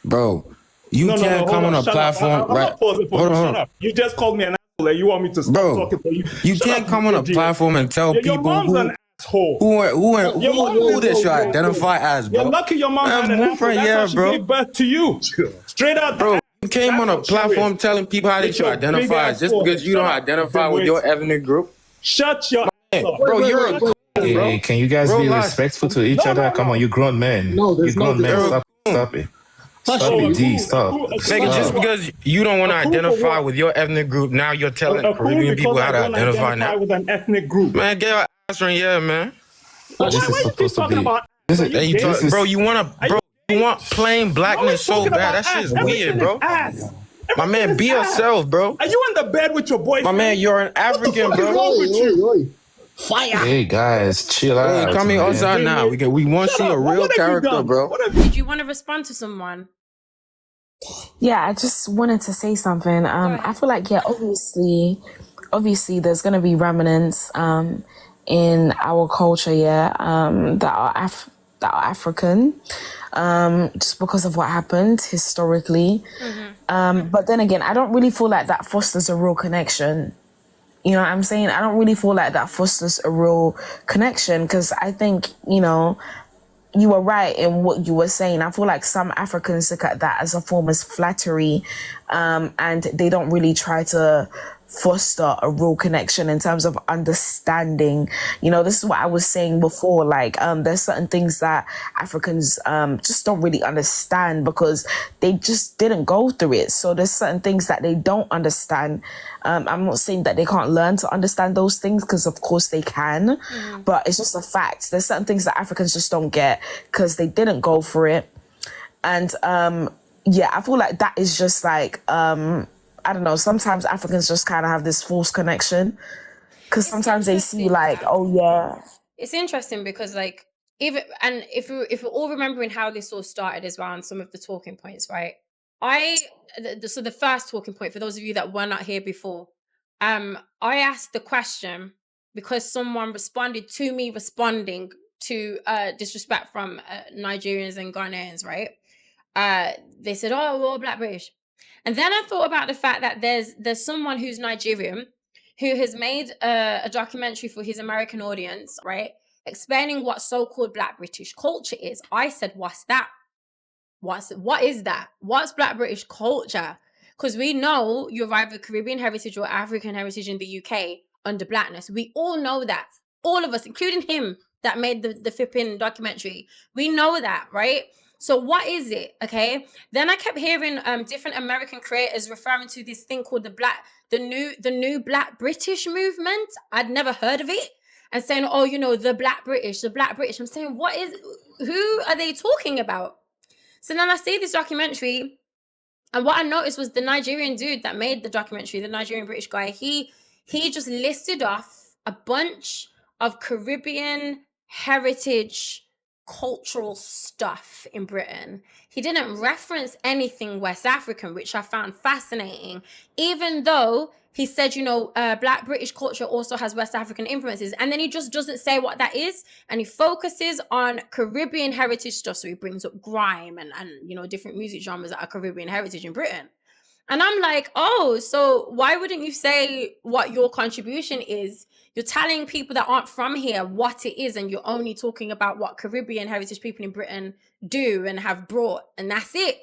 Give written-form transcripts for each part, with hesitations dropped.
Bro, you No, can't hold come on, on a shut up. platform, I'm right? not pausing for Hold you. on, Shut hold on. up. You just called me an asshole and you want me to stop Bro, talking for you. you Shut can't up, you come on a idiot. platform and tell Your people mom's an asshole. Your mom who is they should a identify as, You're bro. lucky your mom had Man, an move asshole. from That's how here, she bro. gave birth to you. Straight out the Bro, ass. you came That's on a what you platform is. telling people how they With should your big identify ass just because forehead. you Shut don't up, identify with dimwit. your ethnic group. Shut your ass Hey, up. bro, Wait, you're a wait, wait, coon, wait. bro. Can you guys Real be life. respectful to each other? Come on, you grown men. No, You there's no. grown men. You're a coon. Stop it. Hush, Stop Oh, it, baby. D. Stop. a coon Nigga, for just Stop. what? because you don't want A to coon for identify what? with your ethnic group, now you're telling A coon Caribbean people because how I to don't identify identify now. with an ethnic group. Man, get your ass from here, man. Why, Hush. This is why you keep supposed to talking be. about ass? This Are is. you Hey, you gay? This talk, bro. is. Are you You gay? want plain You're always blackness so talking bad. about That ass. shit's weird, Everything is bro. ass. My Everything man, is be ass. yourself, bro. Are you in the bed with your My man, boyfriend? you're an What the African, fuck is bro. wrong with you? Oi. Fire. Hey guys, chill Hey, out, come here man. outside now. Dimwit. We want to Shut see a up. real What have you character, done? bro. What have you... Did you want to respond to someone? Yeah, I just wanted to say something. I feel like, yeah, obviously there's going to be remnants in our culture, yeah, that are African, just because of what happened historically. But then again, I don't really feel like that fosters a real connection. You know what I'm saying? I don't really feel like that fosters a real connection because I think, you were right in what you were saying. I feel like some Africans look at that as a form of flattery, and they don't really try to foster a real connection in terms of understanding. This is what I was saying before. Like, there's certain things that Africans just don't really understand because they just didn't go through it. So there's certain things that they don't understand. I'm not saying that they can't learn to understand those things because of course they can, but it's just a fact. There's certain things that Africans just don't get because they didn't go through it. And yeah, I feel like that is just like, I don't know, sometimes Africans just kind of have this false connection because sometimes they see like, oh yeah. It's interesting because like if we're all remembering how this all started as well and some of the talking points, right? So the first talking point for those of you that were not here before, I asked the question because someone responded to me responding to disrespect from Nigerians and Ghanaians, right? They said, "Oh, we're all Black British," and then I thought about the fact that there's someone who's Nigerian who has made a documentary for his American audience, right, explaining what so-called Black British culture is. I said, "What's that? What is that? What's Black British culture?" Because we know you're either Caribbean heritage or African heritage in the UK under Blackness. We all know that. All of us, including him that made the flipping documentary. We know that, right? So what is it? Okay. Then I kept hearing different American creators referring to this thing called the new Black British movement. I'd never heard of it. And saying, oh, the Black British. I'm saying, who are they talking about? So then I see this documentary, and what I noticed was the Nigerian dude that made the documentary, the Nigerian British guy, he just listed off a bunch of Caribbean heritage cultural stuff in Britain. He didn't reference anything West African, which I found fascinating, even though he said, Black British culture also has West African influences. And then he just doesn't say what that is. And he focuses on Caribbean heritage stuff. So he brings up grime and different music genres that are Caribbean heritage in Britain. And I'm like, oh, so why wouldn't you say what your contribution is? You're telling people that aren't from here what it is, and you're only talking about what Caribbean heritage people in Britain do and have brought, and that's it.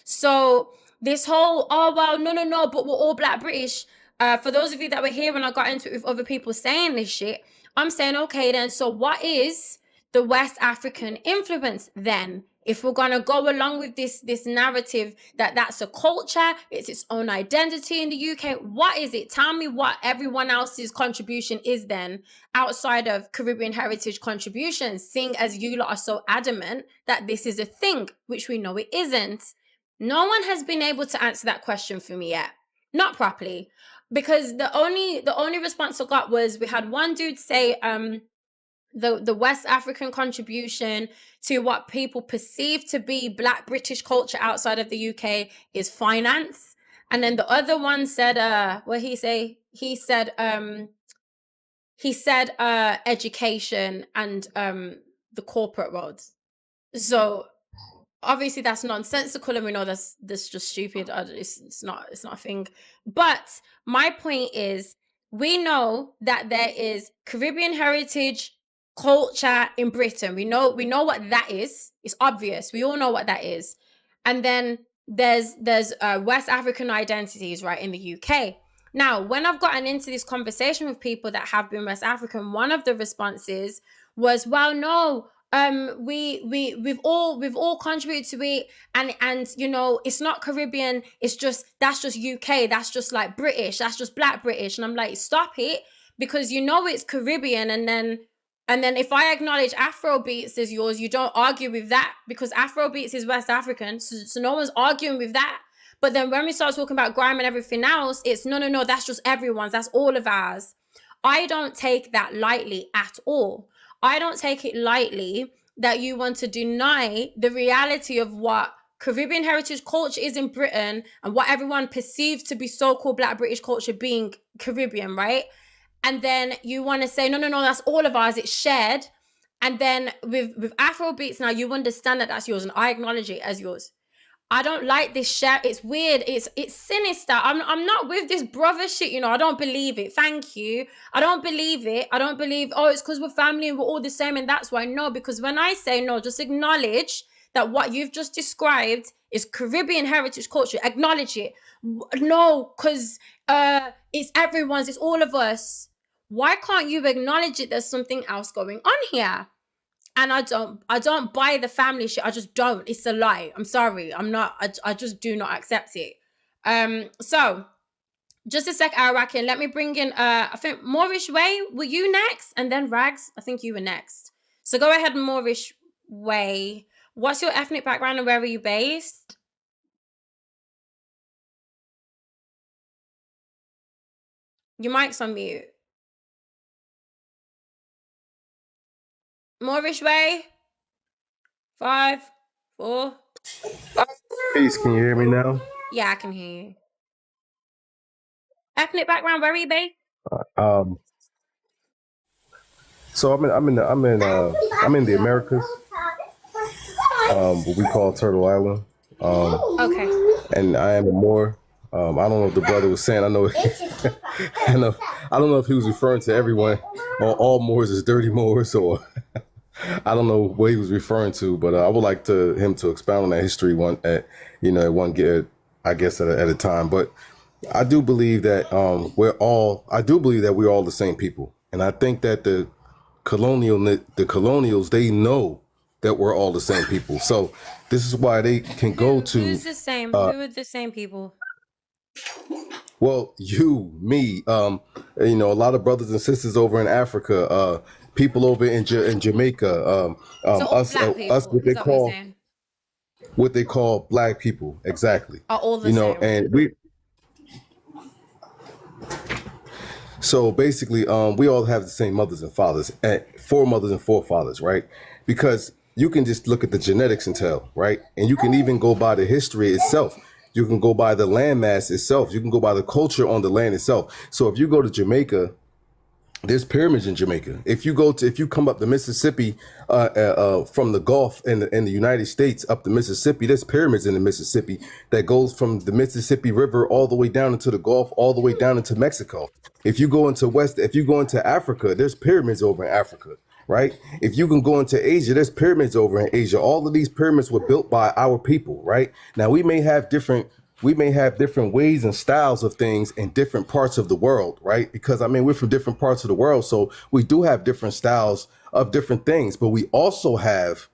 So this whole, oh, well, no, but we're all Black British. For those of you that were here when I got into it with other people saying this shit, I'm saying, okay, then, so what is the West African influence then? If we're going to go along with this narrative that that's a culture, it's its own identity in the UK, what is it? Tell me what everyone else's contribution is then outside of Caribbean heritage contributions, seeing as you lot are so adamant that this is a thing, which we know it isn't. No one has been able to answer that question for me yet. Not properly. Because the only response I got was we had one dude say, the West African contribution to what people perceive to be Black British culture outside of the UK is finance. And then the other one said, what he say? He said education and the corporate world. So obviously that's nonsensical, and we know that's just stupid. It's not a thing. But my point is, we know that there is Caribbean heritage culture in Britain. We know what that is. It's obvious. We all know what that is. And then there's West African identities, right, in the UK. Now, when I've gotten into this conversation with people that have been West African, one of the responses was, well, no, we've all contributed to it, and you know, it's not Caribbean, it's just, that's just UK, that's just like British, that's just Black British. And I'm like, stop it, because you know it's Caribbean. And then if I acknowledge Afrobeats as yours, you don't argue with that, because Afrobeats is West African, so no one's arguing with that. But then when we start talking about grime and everything else, it's no, that's just everyone's, that's all of ours. I don't take that lightly at all. I don't take it lightly that you want to deny the reality of what Caribbean heritage culture is in Britain, and what everyone perceives to be so-called Black British culture being Caribbean, right? And then you want to say, no, that's all of ours, it's shared. And then with Afrobeats now, you understand that that's yours, and I acknowledge it as yours. I don't like this share. It's weird. It's sinister. I'm not with this brother shit, you know. I don't believe it. Thank you. I don't believe it. I don't believe, oh, it's because we're family and we're all the same and that's why. No, because when I say no, just acknowledge that what you've just described is Caribbean heritage culture. Acknowledge it. No, because it's everyone's, it's all of us. Why can't you acknowledge it? There's something else going on here. And I don't buy the family shit. I just don't. It's a lie. I'm sorry. I just do not accept it. So just a sec, Arakin. Let me bring in I think Moorish Way, were you next? And then Rags, I think you were next. So go ahead, Moorish Way. What's your ethnic background and where are you based? Your mic's on mute. Moorish Way. 5, 4. Peace, can you hear me now? Yeah, I can hear you. Ethnic background, where are you based? So I'm in the Americas, what we call Turtle Island. Okay. And I am a Moor. I don't know if the brother was saying. I know. I don't know if he was referring to everyone or all Moors as dirty Moors, or I don't know what he was referring to. But I would like him to expound on that history at a time. But I do believe that we're all the same people, and I think that the colonials, they know that we're all the same people. So this is why they can go to. Who's the same? Who are the same people? Well, you, me, a lot of brothers and sisters over in Africa, people over in Jamaica, us, what they call Black people, exactly. Are all the same. And we. So basically, we all have the same mothers and fathers, and foremothers and forefathers, right? Because you can just look at the genetics and tell, right? And you can even go by the history itself. You can go by the landmass itself. You can go by the culture on the land itself. So if you go to Jamaica, there's pyramids in Jamaica. If you come up the Mississippi, from the Gulf in the United States up the Mississippi, there's pyramids in the Mississippi that goes from the Mississippi River all the way down into the Gulf, all the way down into Mexico. If you go into Africa, there's pyramids over in Africa, right? If you can go into Asia, there's pyramids over in Asia. All of these pyramids were built by our people, right? Now we may have different ways and styles of things in different parts of the world, right? Because we're from different parts of the world, so we do have different styles of different things, but we also have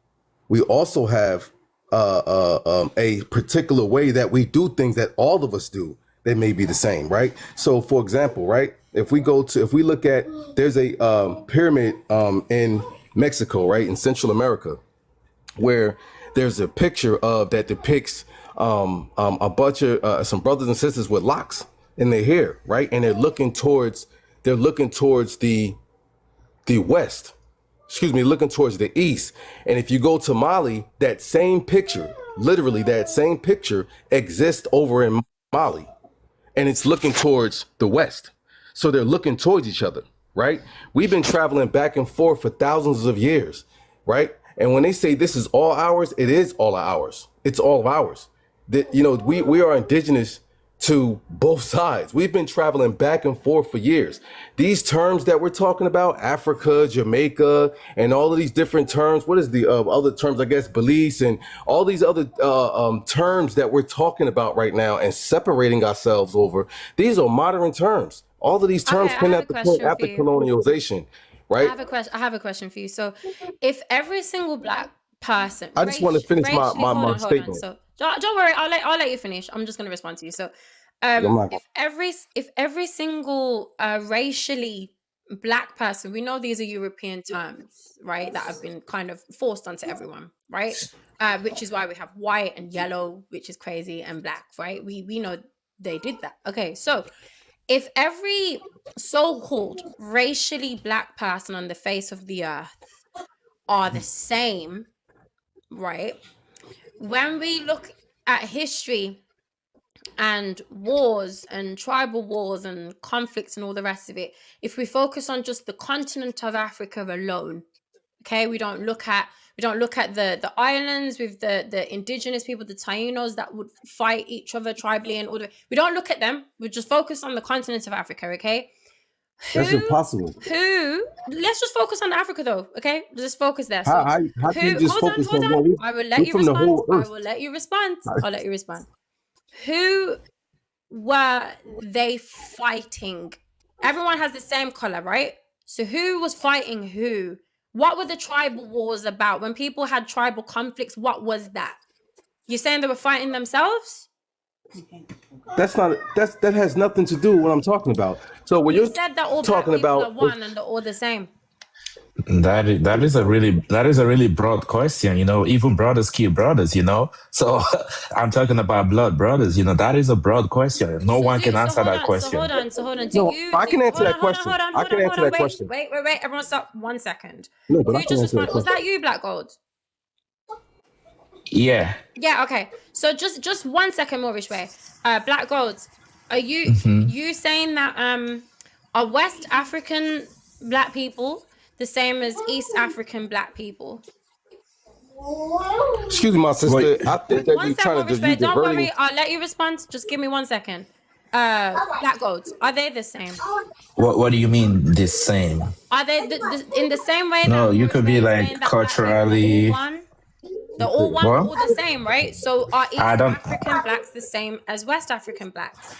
a particular way that we do things that all of us do. They may be the same, right? So, for example, right, if we look at, there's a pyramid in Mexico, right, in Central America, where there's a picture of that depicts a bunch of some brothers and sisters with locks in their hair, right, and they're looking towards the west. Looking towards the east. And if you go to Mali, that same picture, literally that same picture, exists over in Mali. And it's looking towards the west. So they're looking towards each other, right? We've been traveling back and forth for thousands of years, right? And when they say this is all ours, it is all ours. It's all of ours. That, you know, we are indigenous to both sides. We've been traveling back and forth for years. These terms that we're talking about, Africa, Jamaica, and all of these different terms, what is the other terms, I guess, Belize, and all these other terms that we're talking about right now and separating ourselves over, these are modern terms. All of these terms Okay, I came have a at the point question for after you. colonialization, right? I have a question for you. So, if every single black person, I just want to finish my hold on. statement. So, don't worry. I'll let you finish. I'm just gonna respond to you. So, I'm not gonna, if every single racially black person, we know these are European terms, right? That have been kind of forced onto everyone, right? Which is why we have white and yellow, which is crazy, and black, right? We know they did that. Okay, so if every so-called racially black person on the face of the earth are the same, right? When we look at history and wars and tribal wars and conflicts and all the rest of it, if we focus on just the continent of Africa alone, okay, we don't look at the islands with the indigenous people, the Tainos that would fight each other tribally and all the, we don't look at them. We just focus on the continent of Africa, okay? that's impossible. Let's just focus on Africa though, okay? Just focus there. So How can you just focus on one? I will let We're you from the respond. whole earth. I'll let you respond. Who were they fighting? Everyone has the same color, right? So who was fighting who? What were the tribal wars about? When people had tribal conflicts, what was that? You're saying they were fighting themselves? That has nothing to do with what I'm talking about. So when You you're said that all black talking people are about one and they're all the same. That is a really broad question. You know, even brothers kill brothers. You know, so I'm talking about blood brothers. You know, that is a broad question. No one can answer that question. So hold on. no, I can answer that question. I can answer that question. Wait. Everyone stop 1 second. No, but I You can just answer that respond. Was question. that you, Black Gold? Yeah. Yeah, okay. So just 1 second, Moorish Way. Black Gold, are you you saying that are West African black people the same as East African black people? Excuse me, my sister. Wait. I think that 1 you're sec, trying to Moorish just Way. use Don't diverting. worry, I'll let you respond. Just give me 1 second. Black Gold, are they the same? What do you mean the same? Are they in the same way No, that you Moorish could Way be is like saying that black people are all culturally. one? They're all one, they're What? all the same, right? So are I East don't, African blacks the same as West African blacks?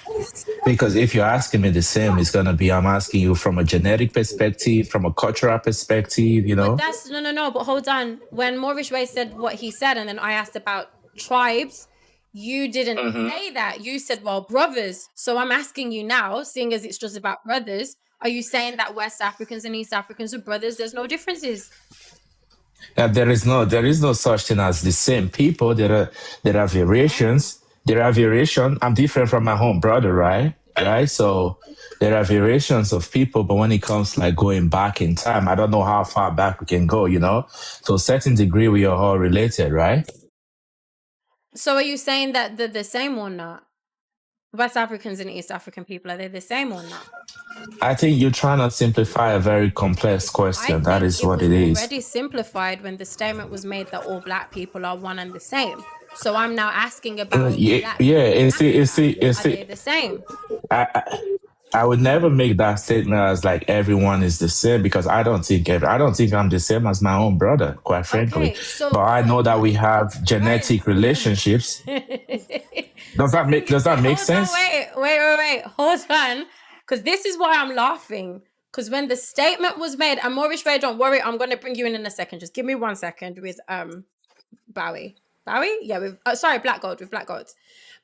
because if you're asking me the same, it's gonna be I'm asking you from a genetic perspective, from a cultural perspective. You But know. that's no. But hold on. When Maurice Ray said what he said, and then I asked about tribes, you didn't say that. You said, "Well, brothers." So I'm asking you now, seeing as it's just about brothers, are you saying that West Africans and East Africans are brothers? There's no differences. There is no such thing as the same people. There are variations. There are variation. I'm different from my own brother, right? Right. So there are variations of people, but when it comes like going back in time, I don't know how far back we can go. You know, to a certain degree, we are all related, right? So are you saying that they're the same or not? West Africans and East African people, are they the same or not? I think you're trying to simplify a very complex I question. That think is it what was it is. already simplified when the statement was made that all black people are one and the same. So I'm now asking about black people in Africa. Are they the same? I would never make that statement as like everyone is the same because I don't think I'm the same as my own brother, quite frankly. Okay, so But I know that we have genetic relationships. Does that make sense? Wait. Hold on. Because this is why I'm laughing. Because when the statement was made, and Maurice Ray, don't worry, I'm gonna bring you in a second. Just give me 1 second with Bowie. Bowie? Yeah, with Black Gold, with Black Gold.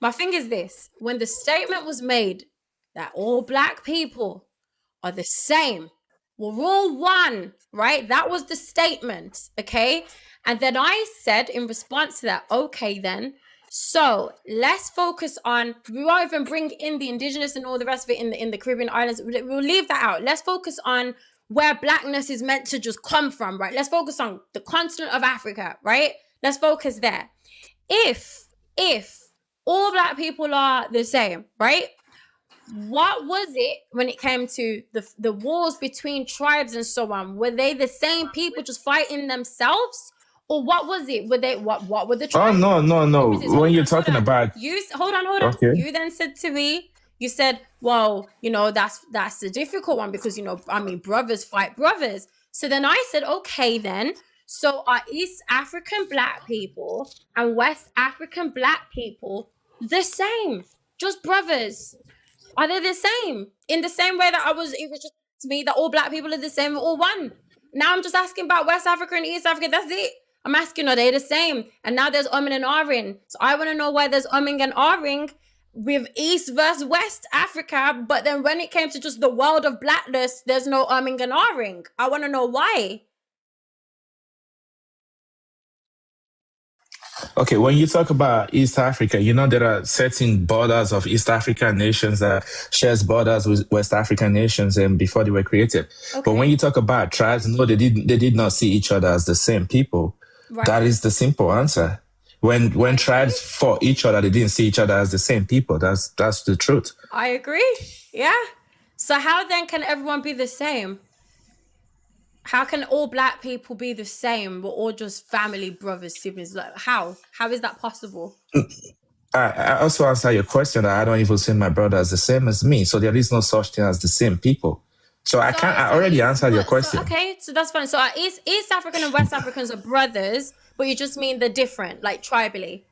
My thing is this: when the statement was made that all black people are the same, we're all one, right? That was the statement, okay? And then I said in response to that, okay, then. So let's focus on. We won't even bring in the indigenous and all the rest of it in the Caribbean islands. We'll leave that out. Let's focus on where blackness is meant to just come from, right? Let's focus on the continent of Africa, right? Let's focus there. If all black people are the same, right? What was it when it came to the wars between tribes and so on? Were they the same people just fighting themselves? Or what was it? Were they what were the Oh tribes? no. Differences? When Hold you're on, hold talking on. about Hold on. okay. You then said to me, you said, well, that's a difficult one because brothers fight brothers. So then I said, okay, then. So are East African black people and West African black people the same? Just brothers? Are they the same? In the same way that it was just to me that all black people are the same, all one. Now I'm just asking about West Africa and East Africa. That's it. I'm asking, are they the same? And now there's umming and ahhing. So I want to know why there's umming and ahhing with East versus West Africa. But then when it came to just the world of blackness, there's no umming and ahhing. I want to know why. Okay, when you talk about East Africa, there are certain borders of East African nations that shares borders with West African nations and before they were created. Okay. But when you talk about tribes, no, they did not see each other as the same people. Right. That is the simple answer. When tribes fought each other, they didn't see each other as the same people. That's the truth. I agree. Yeah. So how then can everyone be the same? How can all black people be the same? We're all just family, brothers, siblings. Like, how? How is that possible? I also answer your question that I don't even see my brother as the same as me. So there is no such thing as the same people. So I already answered your question. So that's fine. So East African and West Africans are brothers, but you just mean they're different, like tribally.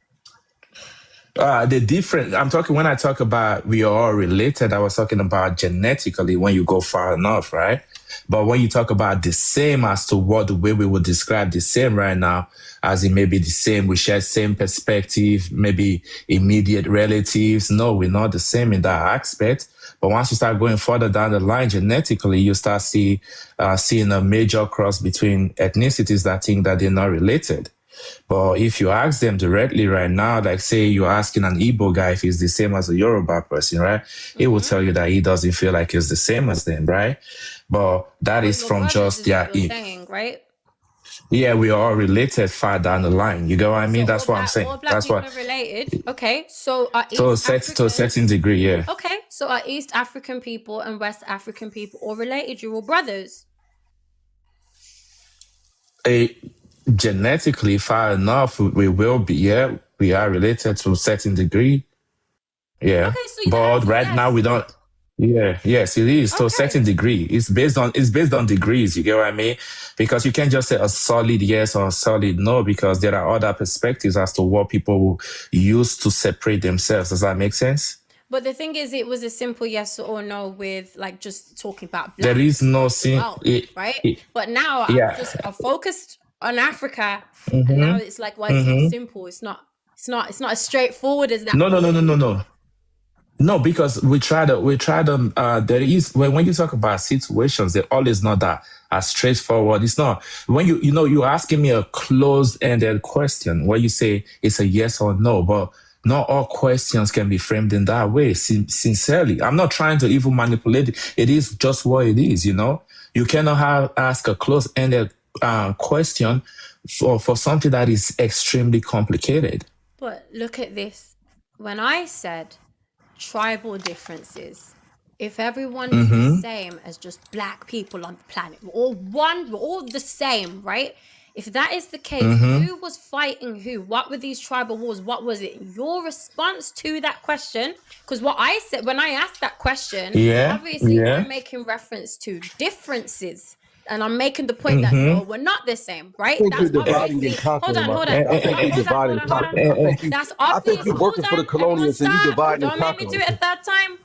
The different. When I talk about we are all related, I was talking about genetically when you go far enough, right? But when you talk about the same as to what the way we would describe the same right now, as it may be the same, we share same perspective, maybe immediate relatives. No, we're not the same in that aspect. But once you start going further down the line genetically, you start seeing a major cross between ethnicities that think that they're not related. But if you ask them directly right now, like say you're asking an Igbo guy if he's the same as a Yoruba person, right? He will tell you that he doesn't feel like he's the same as them, right? But that is from just their saying, right? Yeah, we are all related far down the line. You get what I mean? That's what I'm saying. All black That's people what. are related. Okay, so are To a certain degree, yeah. Okay, so are East African people and West African people all related? You're all brothers. Genetically, far enough, we will be. Yeah, we are related to a certain degree. Yeah, okay, so but right now we don't. Yeah, yes, it is to a certain degree. It's based on degrees. You get what I mean? Because you can't just say a solid yes or a solid no, because there are other perspectives as to what people use to separate themselves. Does that make sense? But the thing is, it was a simple yes or no with like just talking about black. There is no right? But now I'm focused on Africa, and now it's like, well, it's not simple. It's not as straightforward as that. No. No, because we try to. There is when you talk about situations, they're always not that as straightforward. It's not when you're asking me a closed-ended question where you say it's a yes or no, but not all questions can be framed in that way. Sincerely, I'm not trying to even manipulate it. It is just what it is. You cannot ask a closed-ended question for something that is extremely complicated. But look at this. When I said tribal differences, if everyone is the same as just black people on the planet, we're all one, we're all the same, right? If that is the case, who was fighting who? What were these tribal wars? What was it? Your response to that question, because what I said when I asked that question, obviously I'm making reference to differences. And I'm making the point that no, we're not the same, right? That's obviously. Hold on. That's obviously. I think you're working for the colonials and you divide and conquer. Don't make me do it a third time.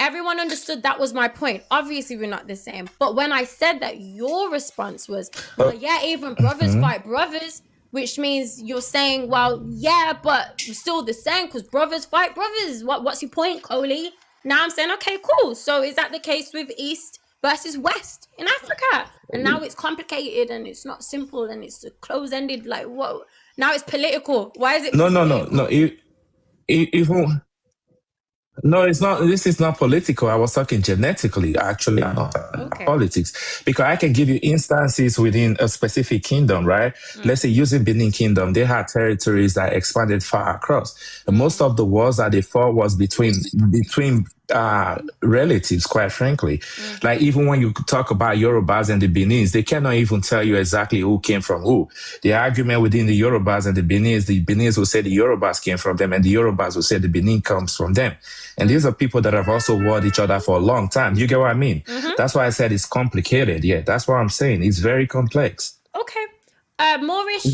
Everyone understood that was my point. Obviously, we're not the same. But when I said that, your response was, well, yeah, even brothers fight brothers, which means you're saying, well, yeah, but we're still the same because brothers fight brothers. What's your point, Coley? Now I'm saying, okay, cool. So is that the case with East versus West in Africa? And now it's complicated and it's not simple and it's close-ended. Like, whoa. Now it's political. Why is it political? No. No, it's not. This is not political. I was talking genetically, actually, not politics. Because I can give you instances within a specific kingdom, right? Let's say using Benin Kingdom, they had territories that expanded far across. And most of the wars that they fought was between relatives, quite frankly. Like even when you talk about Yorubas and the Benins, they cannot even tell you exactly who came from who. The argument within the Yorubas and the Benins will say the Yorubas came from them, and the Yorubas will say the Benin comes from them. And these are people that have also warred each other for a long time. You get what I mean? That's why I said it's complicated. Yeah, that's what I'm saying. It's very complex. Okay. Moorish,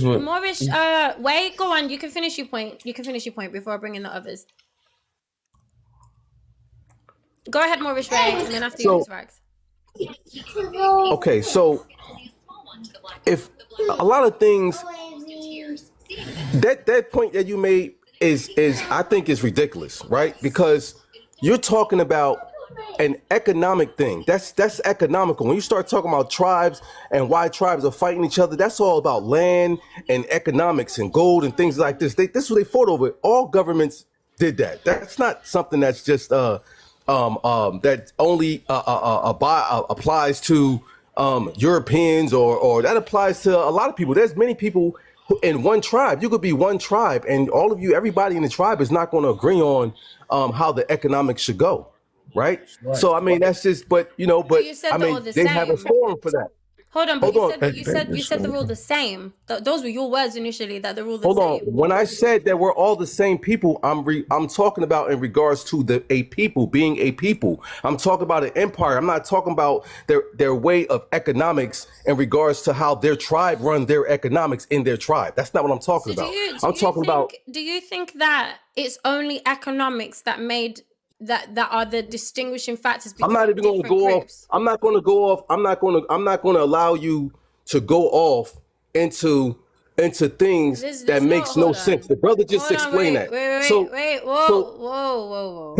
wait, go on. You can finish your point. You can finish your point before I bring in the others. Go ahead, Moorish Ray, and then after you, Miss Rags. Okay, so if a lot of things, that point that you made is I think is ridiculous, right? Because you're talking about an economic thing. That's economical. When you start talking about tribes and why tribes are fighting each other, that's all about land and economics and gold and things like this. This is what they fought over. All governments did that. That's not something that's just that only applies to Europeans or that applies to a lot of people. There's many people in one tribe. You could be one tribe, and all of you, everybody in the tribe is not going to agree on how the economics should go. Right. So I mean that's just, but you know, but you said I they're all mean the they have a same. forum for that. Hold on, but Hold on. you said they're all the same. Those were your words initially, that they're all the Hold same. on. When I said that we're all the same people, I'm talking about in regards to a people being a people. I'm talking about an empire. I'm not talking about their way of economics in regards to how their tribe run their economics in their tribe. That's not what I'm talking about. Do you think that it's only economics that made that are the distinguishing factors between I'm not even going to go groups? off. I'm not going to go off. I'm not going to allow you to go off into things that makes no sense. The brother just explained that. Wait, whoa.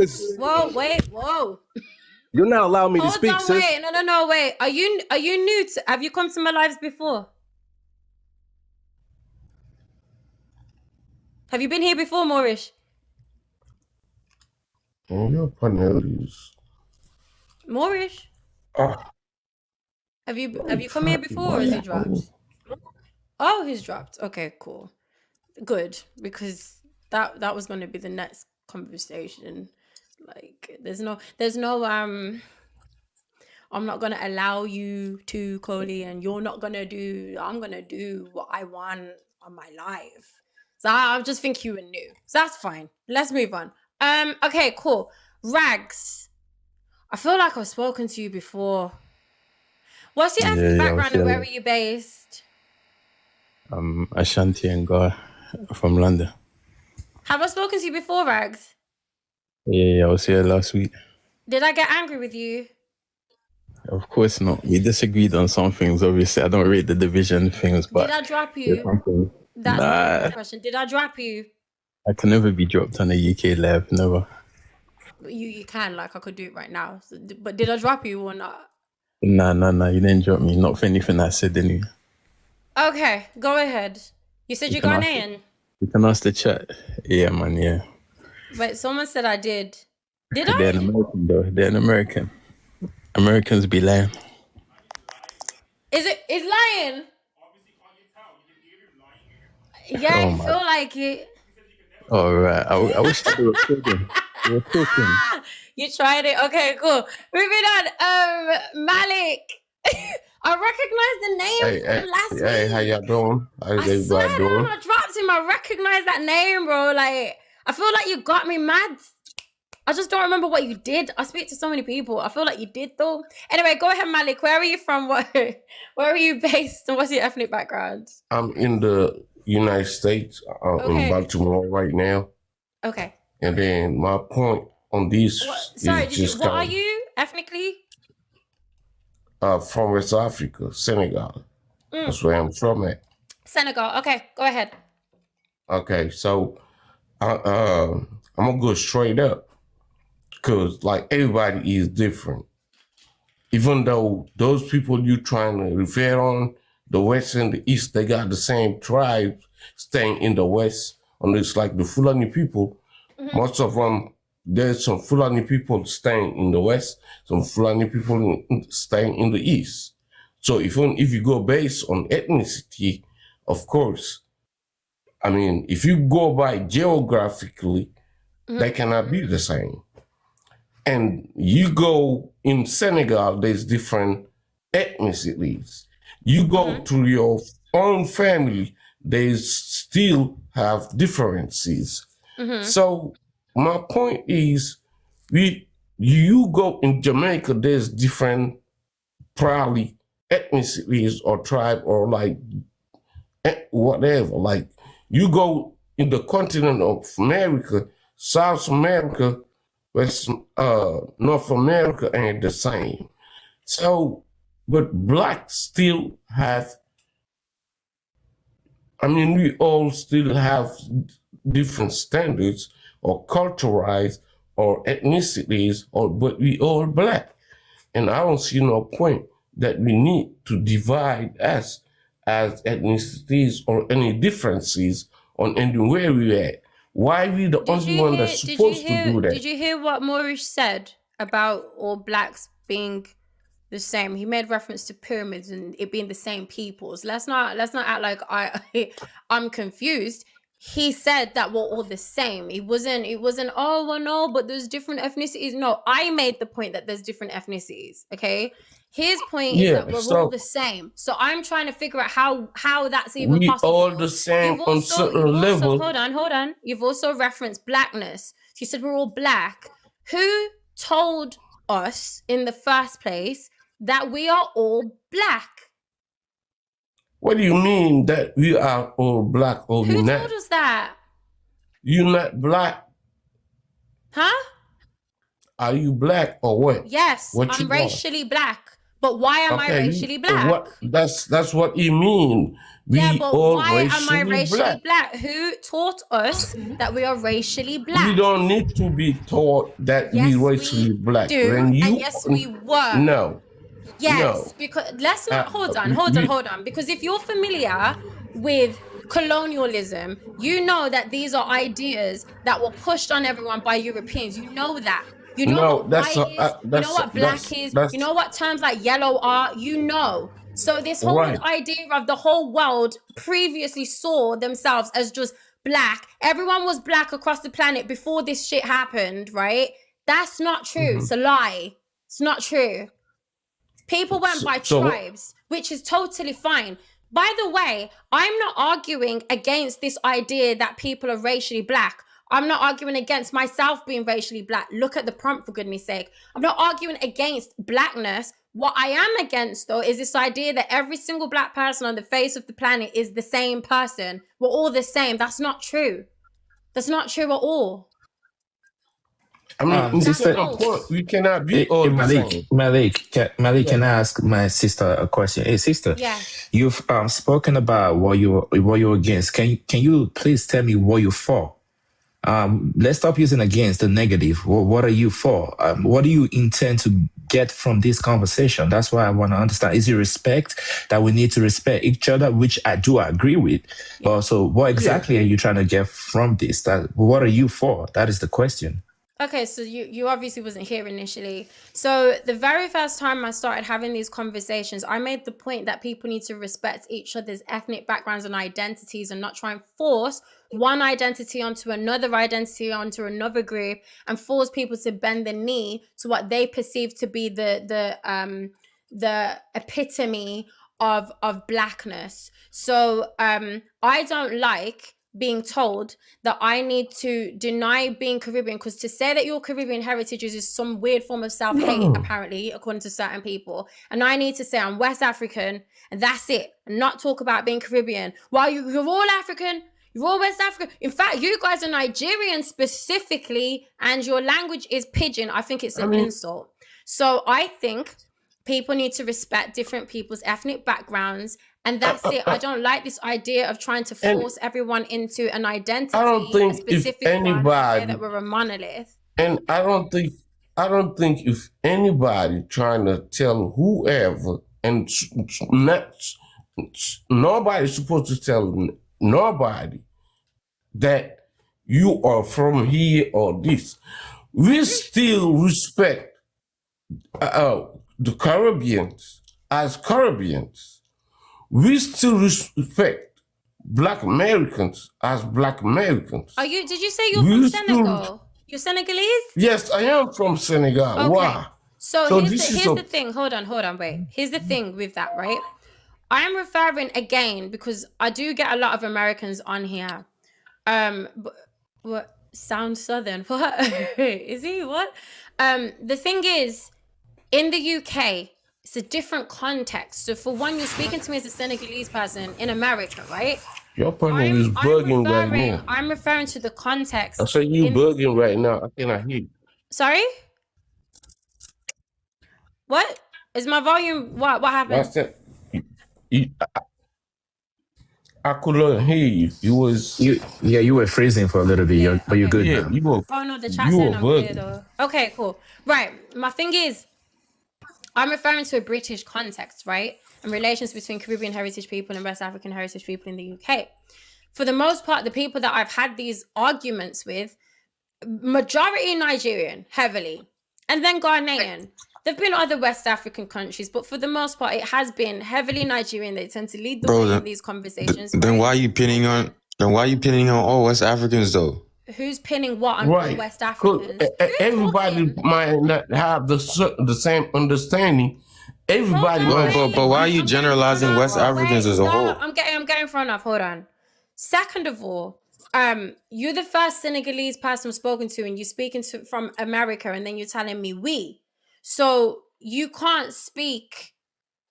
You're not allowing me to speak, sis. Wait, no, wait. Are you new to? Have you come to my lives before? Have you been here before, Moorish? Oh, your panels. Moorish? Have you come here before, or has he dropped? Oh, he's dropped. Okay, cool. Good, because that was going to be the next conversation. Like there's no I'm not going to allow you to, Coley, and you're not going to do, I'm going to do what I want on my life. So I just think you were new. So that's fine. Let's move on. Okay, cool. Rags, I feel like I've spoken to you before. What's your ethnic background and where are you based? Ashanti and Gar from London. Have I spoken to you before, Rags? Yeah, I was here last week. Did I get angry with you? Of course not. We disagreed on some things, obviously. I don't rate the division things, but... Did I drop you? That's my question. Did I drop you? I can never be dropped on a UK live, never. You can, like I could do it right now. So, but did I drop you or not? Nah, you didn't drop me. Not for anything I said, didn't you? Okay, go ahead. You said you're Ghanaian? You can ask the chat. Yeah, man, yeah. Wait, someone said I did. Did I? They're an American, though. They're an American. Americans be lying. Is lying? Yeah, I feel like it. All right. I wish they were talking. You tried it. Okay, cool. Moving on. Malik. I recognize the name from last week. Hey, how y'all doing? How's everybody doing? I dropped him. I recognize that name, bro. Like, I feel like you got me mad. I just don't remember what you did. I speak to so many people. I feel like you did, though. Anyway, go ahead, Malik. Where are you from? Where are you based? And what's your ethnic background? I'm in the United States. In Baltimore right now. Okay. And then my point on this what are you ethnically? From West Africa, Senegal. That's where I'm from at. Senegal. Okay, go ahead. Okay, so I'm gonna go straight up. Because, like, everybody is different. Even though those people you trying to refer on, the West and the East, they got the same tribes staying in the West. And it's like the Fulani people, most of them, there's some Fulani people staying in the West, some Fulani people staying in the East. So if you go based on ethnicity, of course, I mean, if you go by geographically, they cannot be the same. And you go in Senegal, there's different ethnicities. You go to your own family, they still have differences. So my point is, you go in Jamaica, there's different probably ethnicities or tribe or like whatever. Like you go in the continent of America, South America, West, North America ain't the same. So, but blacks still have, I mean, we all still have different standards or culturalized or ethnicities, but we all black. And I don't see no point that we need to divide us as ethnicities or any differences on anywhere we at. Why we the only one that's supposed to do that? Did you hear what Maurice said about all blacks being the same? He made reference to pyramids and it being the same peoples. Let's not act like I'm confused. He said that we're all the same. It wasn't, oh well no, but there's different ethnicities. No, I made the point that there's different ethnicities. Okay. His point is that we're all the same. So I'm trying to figure out how that's even possible. We all the same on certain level. Hold on. You've also referenced blackness. You said we're all black. Who told us in the first place that we are all black? What do you mean that we are all black or Who not? told us that? You not black? Huh? Are you black or what? Yes, what I'm racially black. But why am I racially black? That's what you mean. Yeah, but why am I racially black? Who taught us that we are racially black? We don't need to be taught that we racially black. And yes, we were. No. Yes, no. Because let's not hold on. Because if you're familiar with colonialism, you know that these are ideas that were pushed on everyone by Europeans. You know that. You know what white is, you know what black is, you know what terms like yellow are, you know. So this whole idea of the whole world previously saw themselves as just black. Everyone was black across the planet before this shit happened, right? That's not true. It's a lie. It's not true. People went by tribes, which is totally fine. By the way, I'm not arguing against this idea that people are racially black. I'm not arguing against myself being racially black. Look at the prompt, for goodness sake. I'm not arguing against blackness. What I am against, though, is this idea that every single black person on the face of the planet is the same person. We're all the same. That's not true. That's not true at all. I mean, sister, we cannot be all Malik, can I ask my sister a question? Hey, sister, you've spoken about what you're against. Can you please tell me what you're for? Let's stop using against the negative. What are you for? What do you intend to get from this conversation? That's why I want to understand. Is it respect that we need to respect each other, which I do agree with? But so what exactly are you trying to get from this? What are you for? That is the question. Okay, so you obviously wasn't here initially. So the very first time I started having these conversations, I made the point that people need to respect each other's ethnic backgrounds and identities and not try and force one identity onto another identity, onto another group, and force people to bend the knee to what they perceive to be the epitome of blackness. So I don't like being told that I need to deny being Caribbean, because to say that your Caribbean heritage is some weird form of self-hate, apparently, according to certain people. And I need to say I'm West African and that's it, and not talk about being Caribbean. While you're all African, you're all West African. In fact, you guys are Nigerian specifically, and your language is pidgin. I think it's an insult. So I think people need to respect different people's ethnic backgrounds. And that's it. I don't like this idea of trying to force everyone into an identity. I don't think if anybody that we're a monolith. And I don't think if anybody trying to tell whoever, and nobody's supposed to tell nobody that you are from here or this. We still respect the Caribbeans as Caribbeans. We still respect Black Americans as Black Americans. Did you say you're from Senegal? You're Senegalese? Yes, I am from Senegal. Okay. Why? So this here's is the thing. Hold on, wait. Here's the thing with that, right? I'm referring again because I do get a lot of Americans on here. But, what sounds southern? What is he? What? The thing is, in the UK, it's a different context. So for one, you're speaking to me as a Senegalese person in America, right? Your partner is bugging right now. I'm referring to the context. I say you bugging right now. I cannot hear you. Sorry? What? Is my volume what happened? I said, I couldn't hear you. You were freezing for a little bit, Yeah, but you're good yeah, now. you were. Oh no, the chat You saying were I'm weird bugging. though. Okay, cool. Right. My thing is, I'm referring to a British context, right? And relations between Caribbean heritage people and West African heritage people in the UK. For the most part, the people that I've had these arguments with, majority Nigerian, heavily, and then Ghanaian. There've been other West African countries, but for the most part, it has been heavily Nigerian. They tend to lead the way in these conversations. Then why are you pinning on? Then why are you pinning on all West Africans though? Who's pinning what on Right. West Africans? Everybody might not have the same understanding. Everybody might. But why are you generalizing West Africans as a whole? I'm getting thrown off. Hold on. Second of all, you're the first Senegalese person I've spoken to, and you're speaking to from America, and then you're telling me we. So you can't speak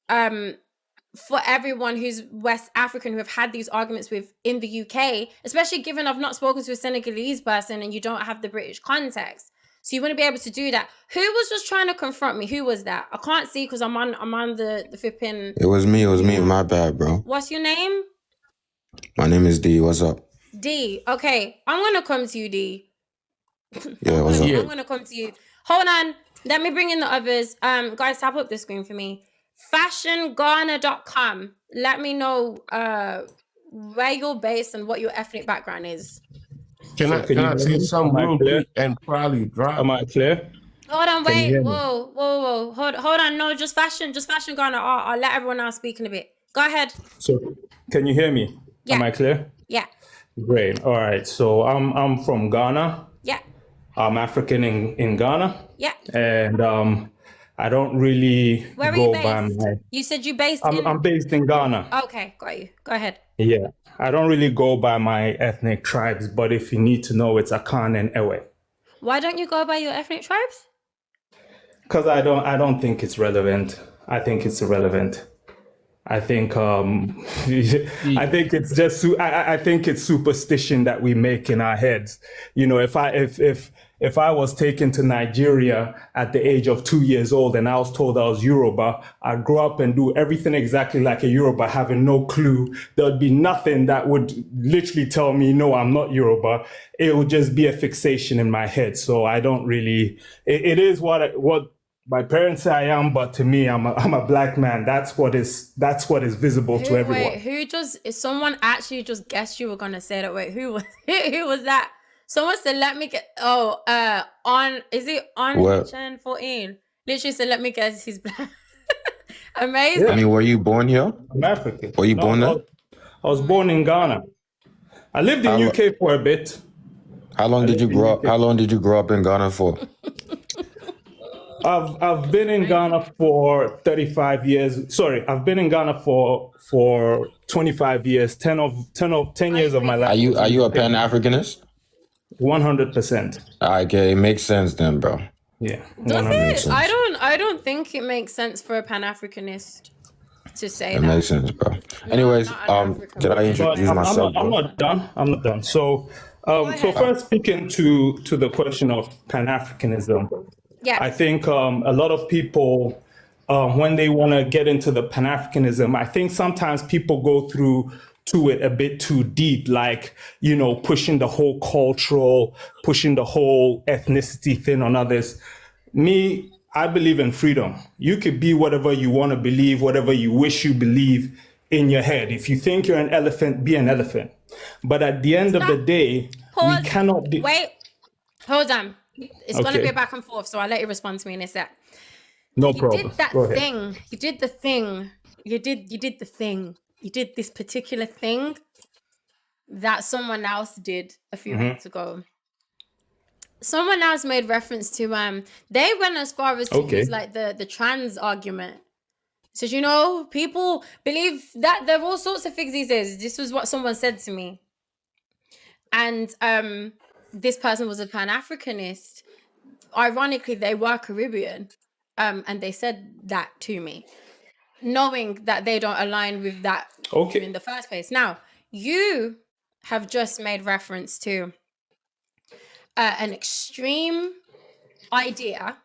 for everyone who's West African who have had these arguments with in the UK, especially given I've not spoken to a Senegalese person and you don't have the British context. So you want to be able to do that. Who was just trying to confront me? Who was that? I can't see because I'm on the flipping. It was me. My bad, bro. What's your name? My name is D. What's up? D. Okay, I'm gonna come to you, D. Yeah, what's up? I'm gonna come to you. Hold on. Let me bring in the others. Guys, tap up the screen for me. FashionGhana.com. Let me know where you're based and what your ethnic background is. Can I say something real quick and probably drop? Am I clear? Hold on, wait. Whoa. Hold on. No, just fashion Ghana. I'll let everyone else speak in a bit. Go ahead. So, can you hear me? Yeah. Am I clear? Yeah. Great. All right. So I'm from Ghana. Yeah. I'm African in Ghana. Yeah. And I don't really Where are go you by based? my. You said you based I'm based in Ghana. Okay, got you. Go ahead. Yeah. I don't really go by my ethnic tribes, but if you need to know, it's Akan and Ewe. Why don't you go by your ethnic tribes? Because I don't think it's relevant. I think it's irrelevant. I think I think it's just I think it's superstition that we make in our heads. You know, if I was taken to Nigeria at the age of 2 years old and I was told I was Yoruba, I'd grow up and do everything exactly like a Yoruba, having no clue. There'd be nothing that would literally tell me, no, I'm not Yoruba. It would just be a fixation in my head. So I don't really. It is what my parents say I am, but to me, I'm a black man. That's what is visible to everyone. Wait, is someone actually just guessed you were gonna say that? Wait, who was that? Someone said, "Let me get." Is it on Gen 14? Literally said, "Let me guess, he's black." Amazing. I mean, were you born here? I'm African. Were you born there? I was born in Ghana. I lived in UK for a bit. How long did you grow up? How long did you grow up in Ghana for? I've been in Ghana for 35 years. Sorry, I've been in Ghana for 25 years. 10 years of my life. Are you a Pan-Africanist? 100%. Okay, it makes sense then, bro. Yeah. Does it? I don't think it makes sense for a Pan-Africanist to say that. It makes sense, bro. Anyways, did I introduce myself? I'm not done. So first speaking to the question of Pan-Africanism. Yeah. I think a lot of people, when they want to get into the Pan-Africanism, I think sometimes people go through to it a bit too deep, like, you know, pushing the whole cultural, pushing the whole ethnicity thing on others. Me, I believe in freedom. You could be whatever you want to believe, whatever you wish you believe in your head. If you think you're an elephant, be an elephant. But at the end of the day, we cannot be... Wait, hold on. It's going to be a back and forth, so I'll let you respond to me in a sec. No problem. You did that thing. You did the thing. You did the thing. You did this particular thing that someone else did a few minutes ago. someone else made reference to they went as far as to Okay. use like the trans argument. So you know, people believe that there are all sorts of things these days. This was what someone said to me. And this person was a Pan-Africanist. Ironically, they were Caribbean. And they said that to me, knowing that they don't align with that Okay. in the first place. Now, you have just made reference to an extreme idea,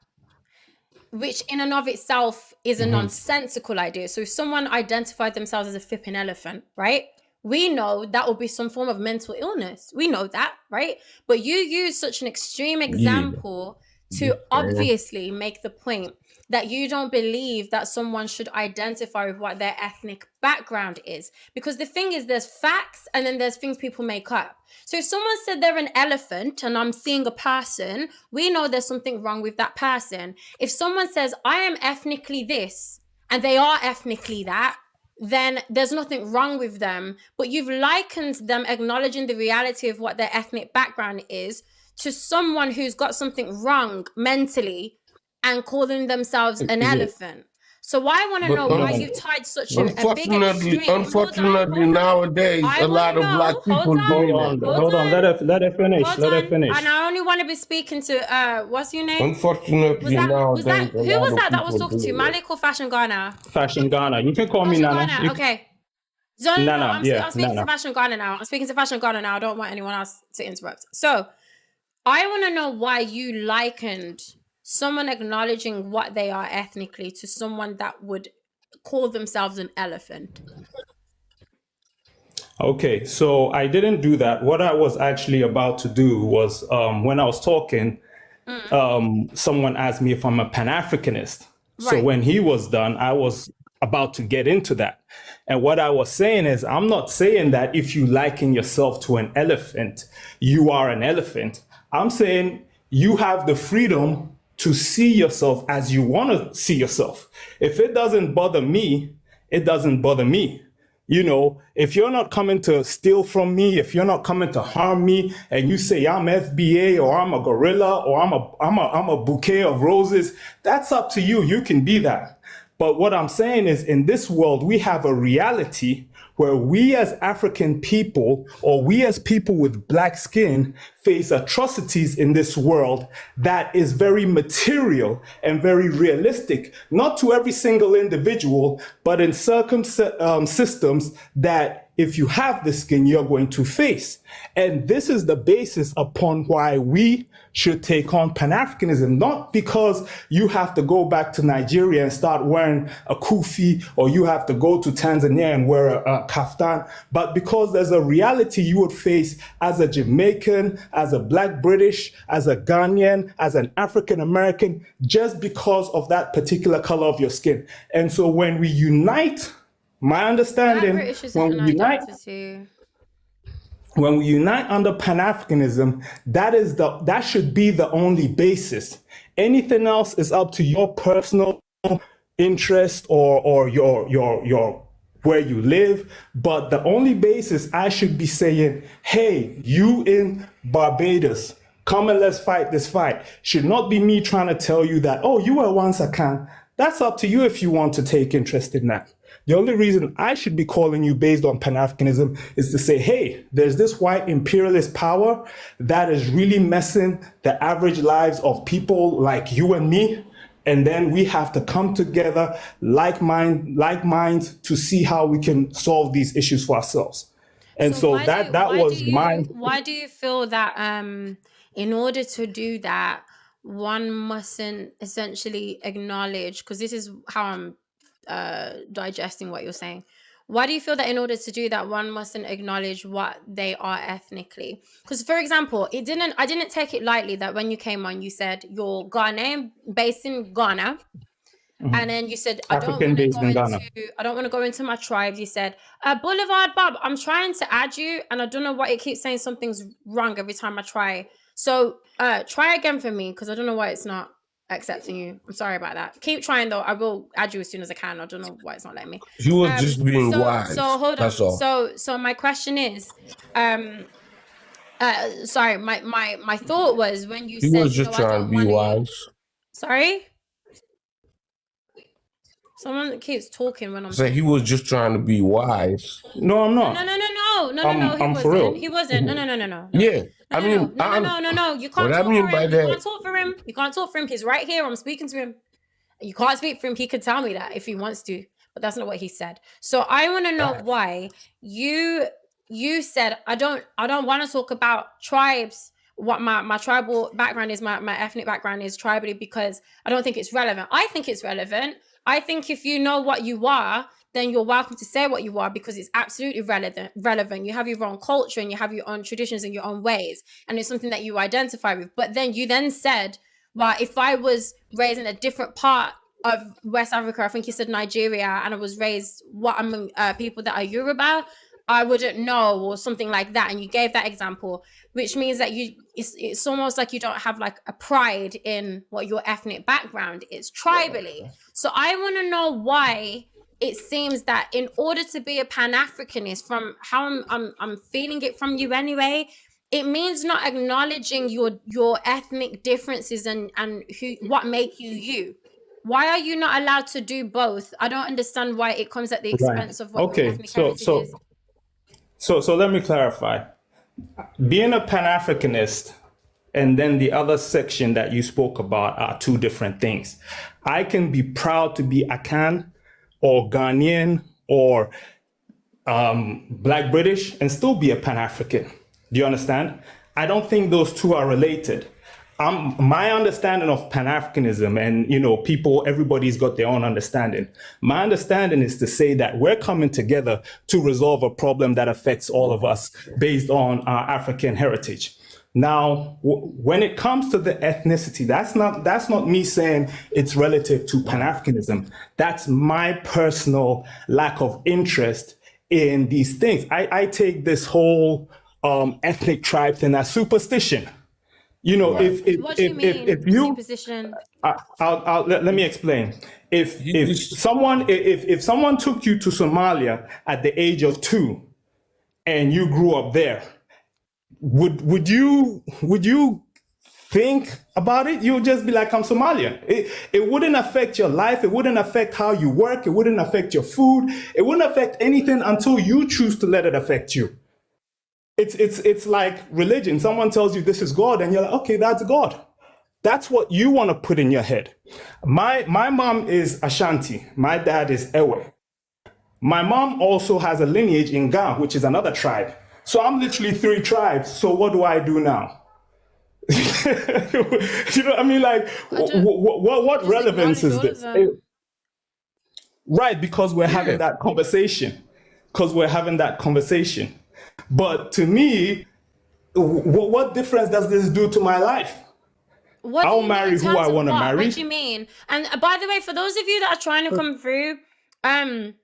which in and of itself is a nonsensical idea. So if someone identified themselves as a flipping elephant, right? We know that will be some form of mental illness. We know that, right? But you use such an extreme example to obviously make the point that you don't believe that someone should identify with what their ethnic background is. Because the thing is, there's facts and then there's things people make up. So if someone said they're an elephant and I'm seeing a person, we know there's something wrong with that person. If someone says, I am ethnically this, and they are ethnically that, then there's nothing wrong with them. But you've likened them acknowledging the reality of what their ethnic background is to someone who's got something wrong mentally and calling themselves an elephant. So I want to But know why you tied such a big unfortunately, extreme. unfortunately nowadays, I a lot wanna of black know- people hold doing on, that. Hold on. Let her finish. Hold Let her on. finish. And I only want to be speaking to what's your name? Unfortunately, Was nowadays, that a who lot was of that was people talking to? doing that. Malik or Fashion Ghana? Fashion Ghana. You can call me Fashion Nana. Ghana. You- Okay. No, Nana, I'm yeah, speaking Nana. to Fashion Ghana now. I'm speaking to Fashion Ghana now. I don't want anyone else to interrupt. So I want to know why you likened someone acknowledging what they are ethnically to someone that would call themselves an elephant. Okay, so I didn't do that. What I was actually about to do was when I was talking, someone asked me if I'm a Pan-Africanist. So Right. when he was done, I was about to get into that. And what I was saying is, I'm not saying that if you liken yourself to an elephant, you are an elephant. I'm saying you have the freedom to see yourself as you want to see yourself. If it doesn't bother me, it doesn't bother me. You know, if you're not coming to steal from me, if you're not coming to harm me, and you say I'm FBA or I'm a gorilla or I'm a bouquet of roses, that's up to you. You can be that. But what I'm saying is, in this world, we have a reality where we as African people, or we as people with black skin, face atrocities in this world that is very material and very realistic, not to every single individual, but in systems that if you have the skin, you're going to face. And this is the basis upon why we should take on Pan-Africanism, not because you have to go back to Nigeria and start wearing a kufi, or you have to go to Tanzania and wear a kaftan, but because there's a reality you would face as a Jamaican, as a Black British, as a Ghanaian, as an African American, just because of that particular color of your skin. And so when we unite, my Black understanding, British isn't when an we unite, identity. when we unite under Pan-Africanism, that should be the only basis. Anything else is up to your personal interest or your where you live. But the only basis I should be saying, hey, you in Barbados, come and let's fight this fight, should not be me trying to tell you that, oh, you were once a can. That's up to you if you want to take interest in that. The only reason I should be calling you based on Pan-Africanism is to say, hey, there's this white imperialist power that is really messing the average lives of people like you and me. And then we have to come together, like minds, to see how we can solve these issues for ourselves. And so that was my. Why do you feel that in order to do that, one mustn't essentially acknowledge, because this is how I'm digesting what you're saying. Why do you feel that in order to do that, one mustn't acknowledge what they are ethnically? Because, for example, I didn't take it lightly that when you came on, you said you're Ghanaian, based in Ghana. And then you said, I don't want to go into my tribe. You said, Boulevard Bob, I'm trying to add you, and I don't know why it keeps saying something's wrong every time I try. So try again for me, because I don't know why it's not accepting you. I'm sorry about that. Keep trying though. I will add you as soon as I can. I don't know why it's not letting me. You were just being wise. So hold on. That's all. So my question is, Sorry, my thought was when you He said, was you just know, I trying to don't be want to. wise. Sorry, someone keeps talking when I'm Say he talking. was just trying to be wise. No, I'm not. No. He I'm for wasn't. real. He wasn't. No. Yeah, I mean, No. You what can't I talk mean for by him. You that, can't talk for him. You can't talk for him. He's right here. I'm speaking to him. You can't speak for him. He could tell me that if he wants to, but that's not what he said. So I want to know why you said I don't want to talk about tribes. What my tribal background is, my ethnic background is tribally, because I don't think it's relevant. I think it's relevant. I think if you know what you are, then you're welcome to say what you are, because it's absolutely relevant. You have your own culture and you have your own traditions and your own ways, and it's something that you identify with. But then you then said, well, if I was raised in a different part of West Africa, I think you said Nigeria, and I was raised among people that are Yoruba, I wouldn't know, or something like that. And you gave that example, which means that it's almost like you don't have like a pride in what your ethnic background is tribally. So I want to know why it seems that in order to be a Pan-Africanist, from how I'm feeling it from you anyway, it means not acknowledging your ethnic differences and what make you you. Why are you not allowed to do both? I don't understand why it comes at the expense of what your ethnic heritage is. So let me clarify. Being a Pan-Africanist and then the other section that you spoke about are two different things. I can be proud to be Akan or Ghanaian or Black British and still be a Pan-African. Do you understand? I don't think those two are related. My understanding of Pan-Africanism, and everybody's got their own understanding. My understanding is to say that we're coming together to resolve a problem that affects all of us based on our African heritage. Now, when it comes to the ethnicity, that's not me saying it's relative to Pan-Africanism. That's my personal lack of interest in these things. I take this whole ethnic tribe thing as superstition. What do you mean, if you superstition? let me explain. If someone took you to Somalia at the age of 2 and you grew up there, would you think about it? You would just be like, I'm Somalia. It wouldn't affect your life. It wouldn't affect how you work. It wouldn't affect your food. It wouldn't affect anything until you choose to let it affect you. It's like religion. Someone tells you this is God, and you're like, okay, that's God. That's what you want to put in your head. My mom is Ashanti. My dad is Ewe. My mom also has a lineage in Ga, which is another tribe. So I'm literally 3 tribes. So what do I do now? You know what I mean? Like, what relevance is this? Right, because we're having that conversation. But to me, what difference does this do to my life? I'll marry who I want to marry. What do you mean? And by the way, for those of you that are trying to come through, I'm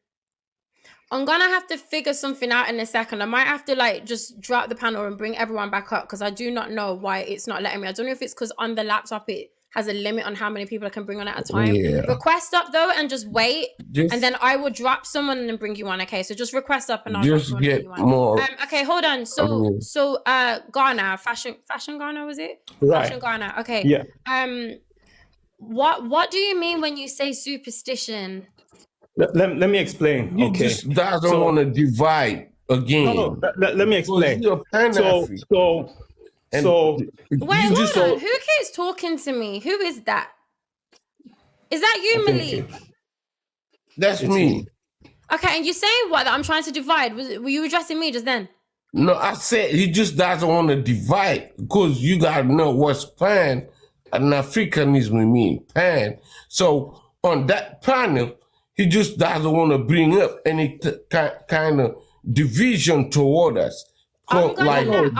gonna have to figure something out in a second. I might have to just drop the panel and bring everyone back up, because I do not know why it's not letting me. I don't know if it's because on the laptop it has a limit on how many people I can bring on at a time. Yeah. Request up though, and just wait, and then I will drop someone and bring you on. Okay, so just request up and I'll just drop get you on. more. Okay, hold on. So Ghana, fashion Ghana, was it? Right. Fashion Ghana. Okay. Yeah. What do you mean when you say superstition? Let me explain. You Okay. just doesn't want to divide again. No, let me explain. You're Pan-African. So Wait, hold on. Who keeps talking to me? Who is that? Is that you, Malik? That's me. Okay, and you're saying what? That I'm trying to divide? Were you addressing me just then? No, I said he just doesn't want to divide, because you gotta know what's Pan and Africanism mean. Pan. So on that panel, he just doesn't want to bring up any kind of division toward us. I'm gonna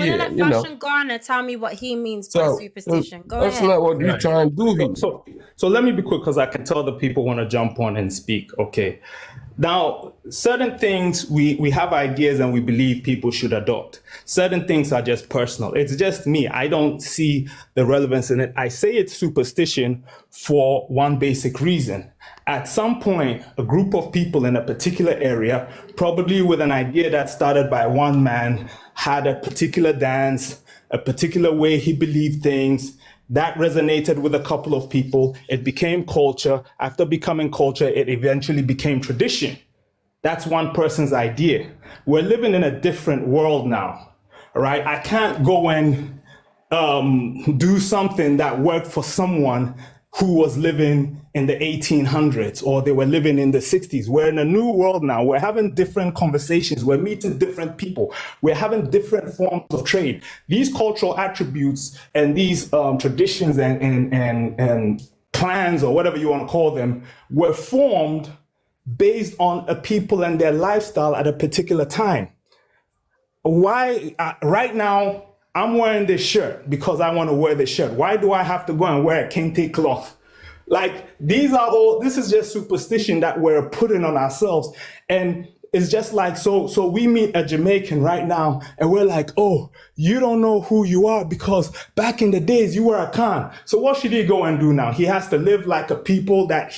let Fashion Ghana tell me what he means by superstition. Go ahead. That's not what you're trying to do here. So let me be quick, because I can tell the people want to jump on and speak. Okay. Now, certain things we have ideas and we believe people should adopt. Certain things are just personal. It's just me. I don't see the relevance in it. I say it's superstition for one basic reason. At some point, a group of people in a particular area, probably with an idea that started by one man, had a particular dance, a particular way he believed things. That resonated with a couple of people. It became culture. After becoming culture, it eventually became tradition. That's one person's idea. We're living in a different world now, right? I can't go and do something that worked for someone who was living in the 1800s or they were living in the 60s. We're in a new world now. We're having different conversations. We're meeting different people. We're having different forms of trade. These cultural attributes and these traditions and plans or whatever you want to call them were formed based on a people and their lifestyle at a particular time. Why right now I'm wearing this shirt because I want to wear this shirt. Why do I have to go and wear a kente cloth? Like this is just superstition that we're putting on ourselves. And it's just like, so we meet a Jamaican right now and we're like, oh, you don't know who you are because back in the days you were a Khan. So what should he go and do now? He has to live like a people that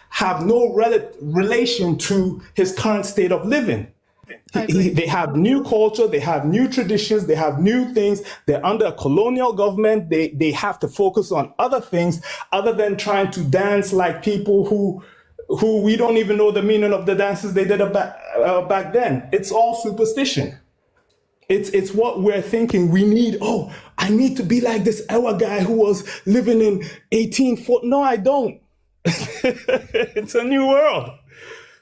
have no relation to his current state of living. They have new culture, they have new traditions, they have new things. They're under a colonial government. They have to focus on other things other than trying to dance like people who we don't even know the meaning of the dances they did back then. It's all superstition. It's what we're thinking we need. Oh, I need to be like this our guy who was living in 1840. No, I don't. It's a new world.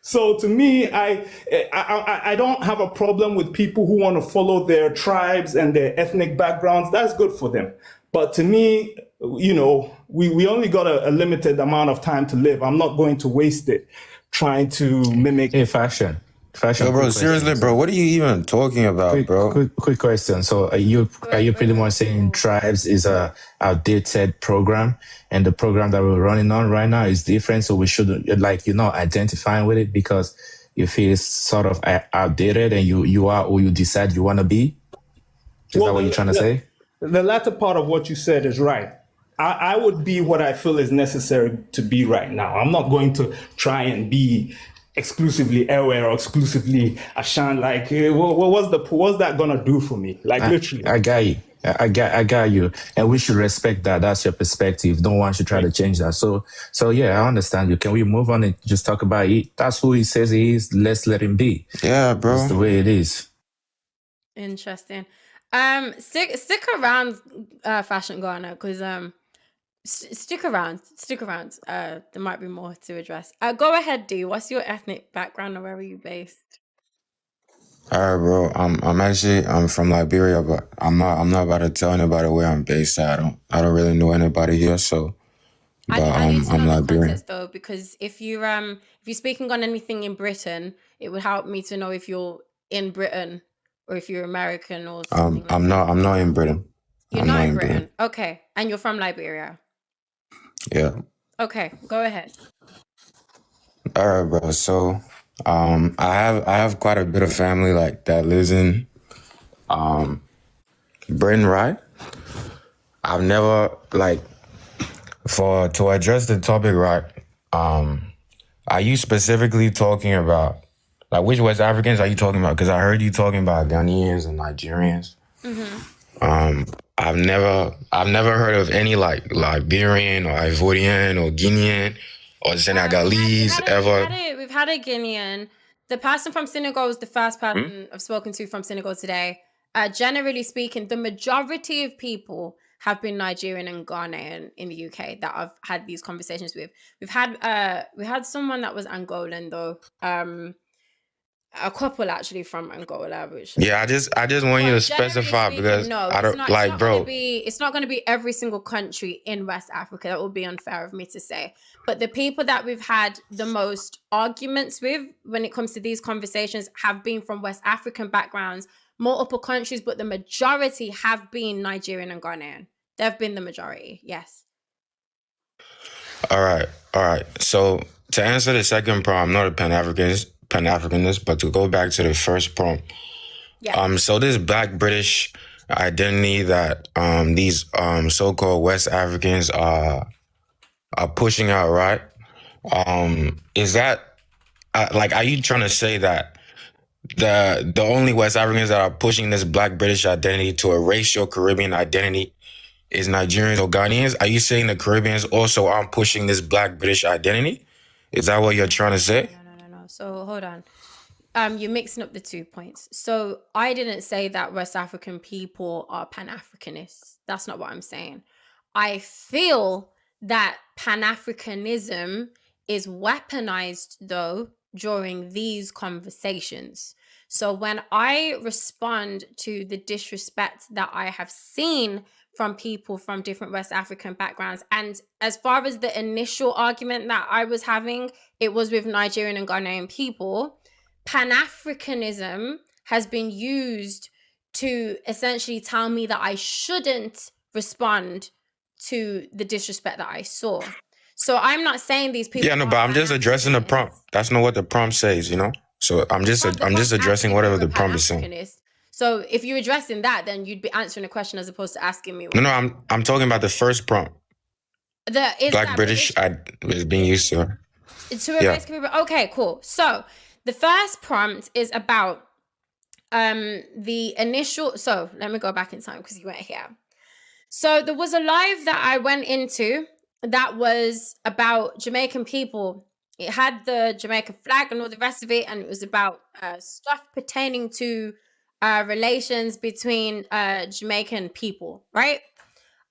So to me, I don't have a problem with people who want to follow their tribes and their ethnic backgrounds. That's good for them. But to me, we only got a limited amount of time to live. I'm not going to waste it trying to mimic. Hey, fashion. Yo, bro, seriously, bro, what are you even talking about, bro? Quick question. So are you pretty much saying tribes is a outdated program, and the program that we're running on right now is different? So we shouldn't identifying with it because you feel it's sort of outdated, and you are who you decide you want to be. Is that what you're trying to say? The latter part of what you said is right. I would be what I feel is necessary to be right now. I'm not going to try and be exclusively Ewe or exclusively Ashan. Like, what's that gonna do for me? Like, literally. I got you. I got you. And we should respect that. That's your perspective. No one should try to change that. So yeah, I understand you. Can we move on and just talk about it? That's who he says he is. Let's let him be. Yeah, bro. That's the way it is. Interesting. Stick around, Fashion Ghana, because stick around. There might be more to address. Go ahead, D. What's your ethnic background and where are you based? All right, bro. I'm from Liberia, but I'm not about to tell anybody where I'm based at. I don't really know anybody here, so. But I need to I'm know the Liberian. context though, because if you're speaking on anything in Britain, it would help me to know if you're in Britain or if you're American or something. I'm not in Britain. You're not in Britain. Okay, and you're from Liberia. Yeah. Okay, go ahead. All right, bro. So, I have quite a bit of family like that lives in, Britain, right? I've never to address the topic, right? Are you specifically talking about which West Africans are you talking about? Because I heard you talking about Ghanaians and Nigerians. Mm-hmm. I've never heard of any Liberian or Ivorian or Guinean or Senegalese ever. We've had a Guinean. The person from Senegal was the first person I've spoken to from Senegal today. Generally speaking, the majority of people have been Nigerian and Ghanaian in the UK that I've had these conversations with. We had someone that was Angolan though. A couple actually from Angola, which I just want you to specify because I don't bro. It's not going to be every single country in West Africa. That would be unfair of me to say. But the people that we've had the most arguments with when it comes to these conversations have been from West African backgrounds, multiple countries, but the majority have been Nigerian and Ghanaian. They've been the majority, yes. All right. So to answer the second part, I'm not a Pan-Africanist, but to go back to the first prompt. Yeah. So this Black British identity that these so-called West Africans are pushing out, right? Is that like, are you trying to say that the only West Africans that are pushing this Black British identity to erase your Caribbean identity is Nigerians or Ghanaians? Are you saying the Caribbeans also aren't pushing this Black British identity? Is that what you're trying to say? No. So hold on. You're mixing up the 2 points. So I didn't say that West African people are Pan-Africanists. That's not what I'm saying. I feel that Pan-Africanism is weaponized, though, during these conversations. So when I respond to the disrespect that I have seen from people from different West African backgrounds, and as far as the initial argument that I was having, it was with Nigerian and Ghanaian people. Pan-Africanism has been used to essentially tell me that I shouldn't respond to the disrespect that I saw. So I'm not saying these people. Yeah, no, but I'm just addressing the prompt. That's not what the prompt says, you know. So I'm just addressing whatever the prompt is saying. So if you're addressing that, then you'd be answering a question as opposed to asking me. No, I'm talking about the first prompt. Black British is being used to. Okay, cool. So the first prompt is about the initial. So let me go back in time because you weren't here. So there was a live that I went into that was about Jamaican people. It had the Jamaican flag and all the rest of it, and it was about stuff pertaining to relations between Jamaican people, right?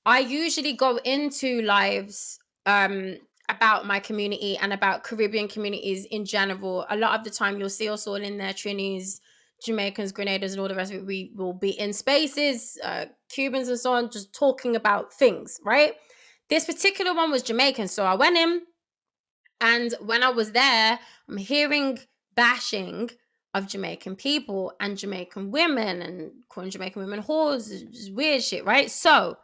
I usually go into lives about my community and about Caribbean communities in general. A lot of the time you'll see us all in there, Trinis, Jamaicans, Grenadiers, and all the rest of it. We will be in spaces, Cubans and so on, just talking about things, right? This particular one was Jamaican. So I went in, and when I was there, I'm hearing bashing of Jamaican people and Jamaican women and calling Jamaican women whores, just weird shit, right? So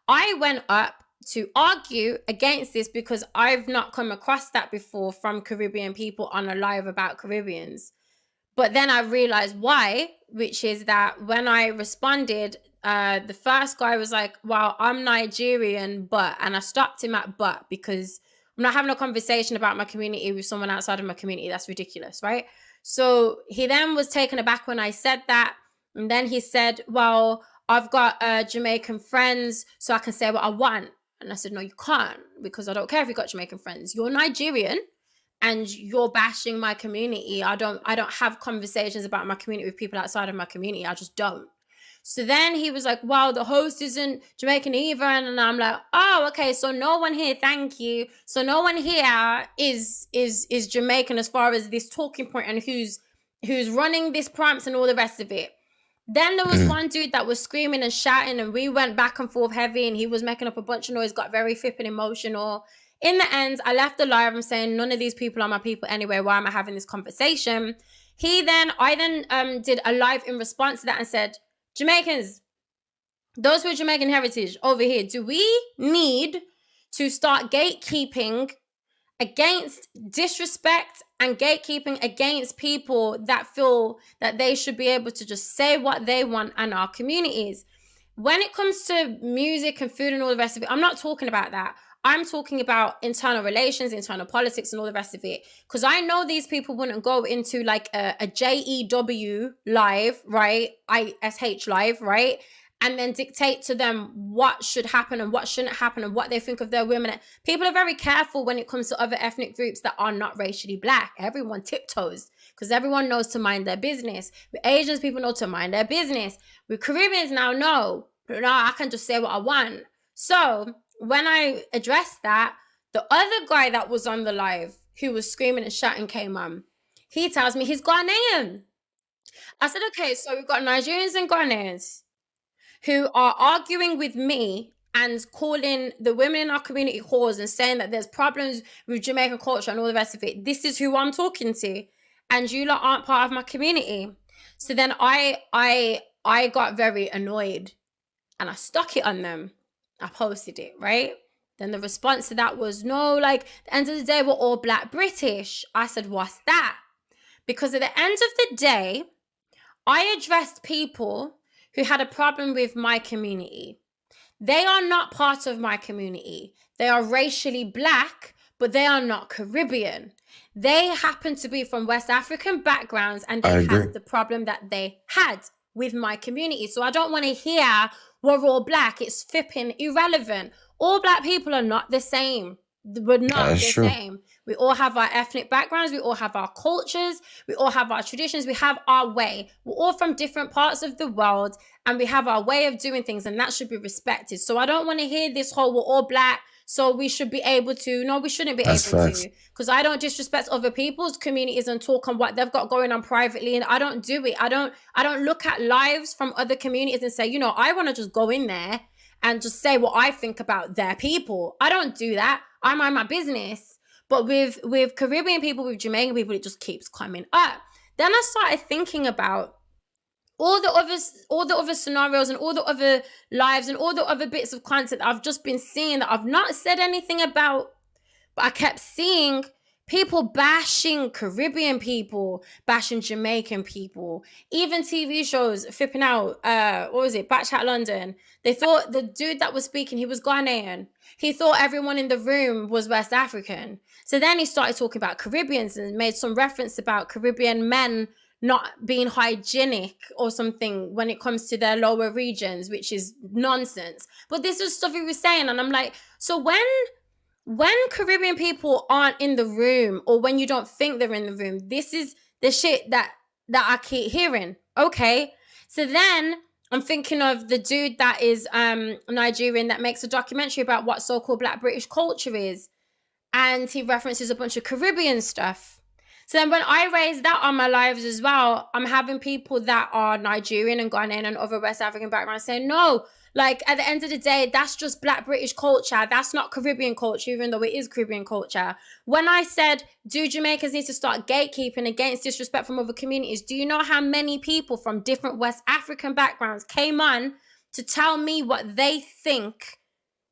I went up to argue against this because I've not come across that before from Caribbean people on a live about Caribbeans. But then I realized why, which is that when I responded, the first guy was like, well, I'm Nigerian, and I stopped him at but because I'm not having a conversation about my community with someone outside of my community. That's ridiculous, right? So he then was taken aback when I said that. And then he said, well, I've got Jamaican friends, so I can say what I want. And I said, no, you can't, because I don't care if you've got Jamaican friends. You're Nigerian and you're bashing my community. I don't have conversations about my community with people outside of my community. I just don't. So then he was like, wow, the host isn't Jamaican either. And I'm like, oh, okay. So no one here, thank you. So no one here is Jamaican as far as this talking point and who's running this prompts and all the rest of it. Then there was one dude that was screaming and shouting, and we went back and forth heavy, and he was making up a bunch of noise, got very flipping emotional. In the end, I left the live. I'm saying none of these people are my people anyway. Why am I having this conversation? I then did a live in response to that and said, Jamaicans, those with Jamaican heritage over here, do we need to start gatekeeping against disrespect and gatekeeping against people that feel that they should be able to just say what they want in our communities? When it comes to music and food and all the rest of it, I'm not talking about that. I'm talking about internal relations, internal politics, and all the rest of it. Because I know these people wouldn't go into like a JEW live, right? ISH live, right? And then dictate to them what should happen and what shouldn't happen and what they think of their women. People are very careful when it comes to other ethnic groups that are not racially black. Everyone tiptoes because everyone knows to mind their business. With Asians, people know to mind their business. With Caribbeans now, no, I can just say what I want. So when I addressed that, the other guy that was on the live who was screaming and shouting came on. He tells me he's Ghanaian. I said, okay, so we've got Nigerians and Ghanaians who are arguing with me and calling the women in our community whores and saying that there's problems with Jamaican culture and all the rest of it. This is who I'm talking to. And you lot aren't part of my community. So then I got very annoyed and I stuck it on them. I posted it, right? Then the response to that was, no, like, at the end of the day, we're all Black British. I said, what's that? Because at the end of the day, I addressed people who had a problem with my community. They are not part of my community. They are racially Black, but they are not Caribbean. They happen to be from West African backgrounds, and they have the problem that they had with my community. So I don't want to hear we're all black. It's flipping irrelevant. All black people are not the same. We're not the same. We all have our ethnic backgrounds. We all have our cultures. We all have our traditions. We have our way. We're all from different parts of the world, and we have our way of doing things, and that should be respected. So I don't want to hear this whole we're all black, so we should be able to. No, we shouldn't be able to, because I don't disrespect other people's communities and talk on what they've got going on privately, and I don't do it. I don't look at lives from other communities and say, you know, I want to just go in there and just say what I think about their people. I don't do that. I mind my business. But with Caribbean people, with Jamaican people, it just keeps coming up. Then I started thinking about all the other scenarios and all the other lives and all the other bits of content I've just been seeing that I've not said anything about, but I kept seeing people bashing Caribbean people, bashing Jamaican people, even TV shows flipping out. What was it? Back Chat London. They thought the dude that was speaking, he was Ghanaian. He thought everyone in the room was West African. So then he started talking about Caribbeans and made some reference about Caribbean men not being hygienic or something when it comes to their lower regions, which is nonsense. But this is stuff he was saying, and I'm like, so when Caribbean people aren't in the room, or when you don't think they're in the room, this is the shit that I keep hearing. Okay, so then I'm thinking of the dude that is Nigerian that makes a documentary about what so-called Black British culture is, and he references a bunch of Caribbean stuff. So then when I raise that on my lives as well, I'm having people that are Nigerian and Ghanaian and other West African backgrounds saying, no, like at the end of the day, that's just Black British culture. That's not Caribbean culture, even though it is Caribbean culture. When I said, do Jamaicans need to start gatekeeping against disrespect from other communities? Do you know how many people from different West African backgrounds came on to tell me what they think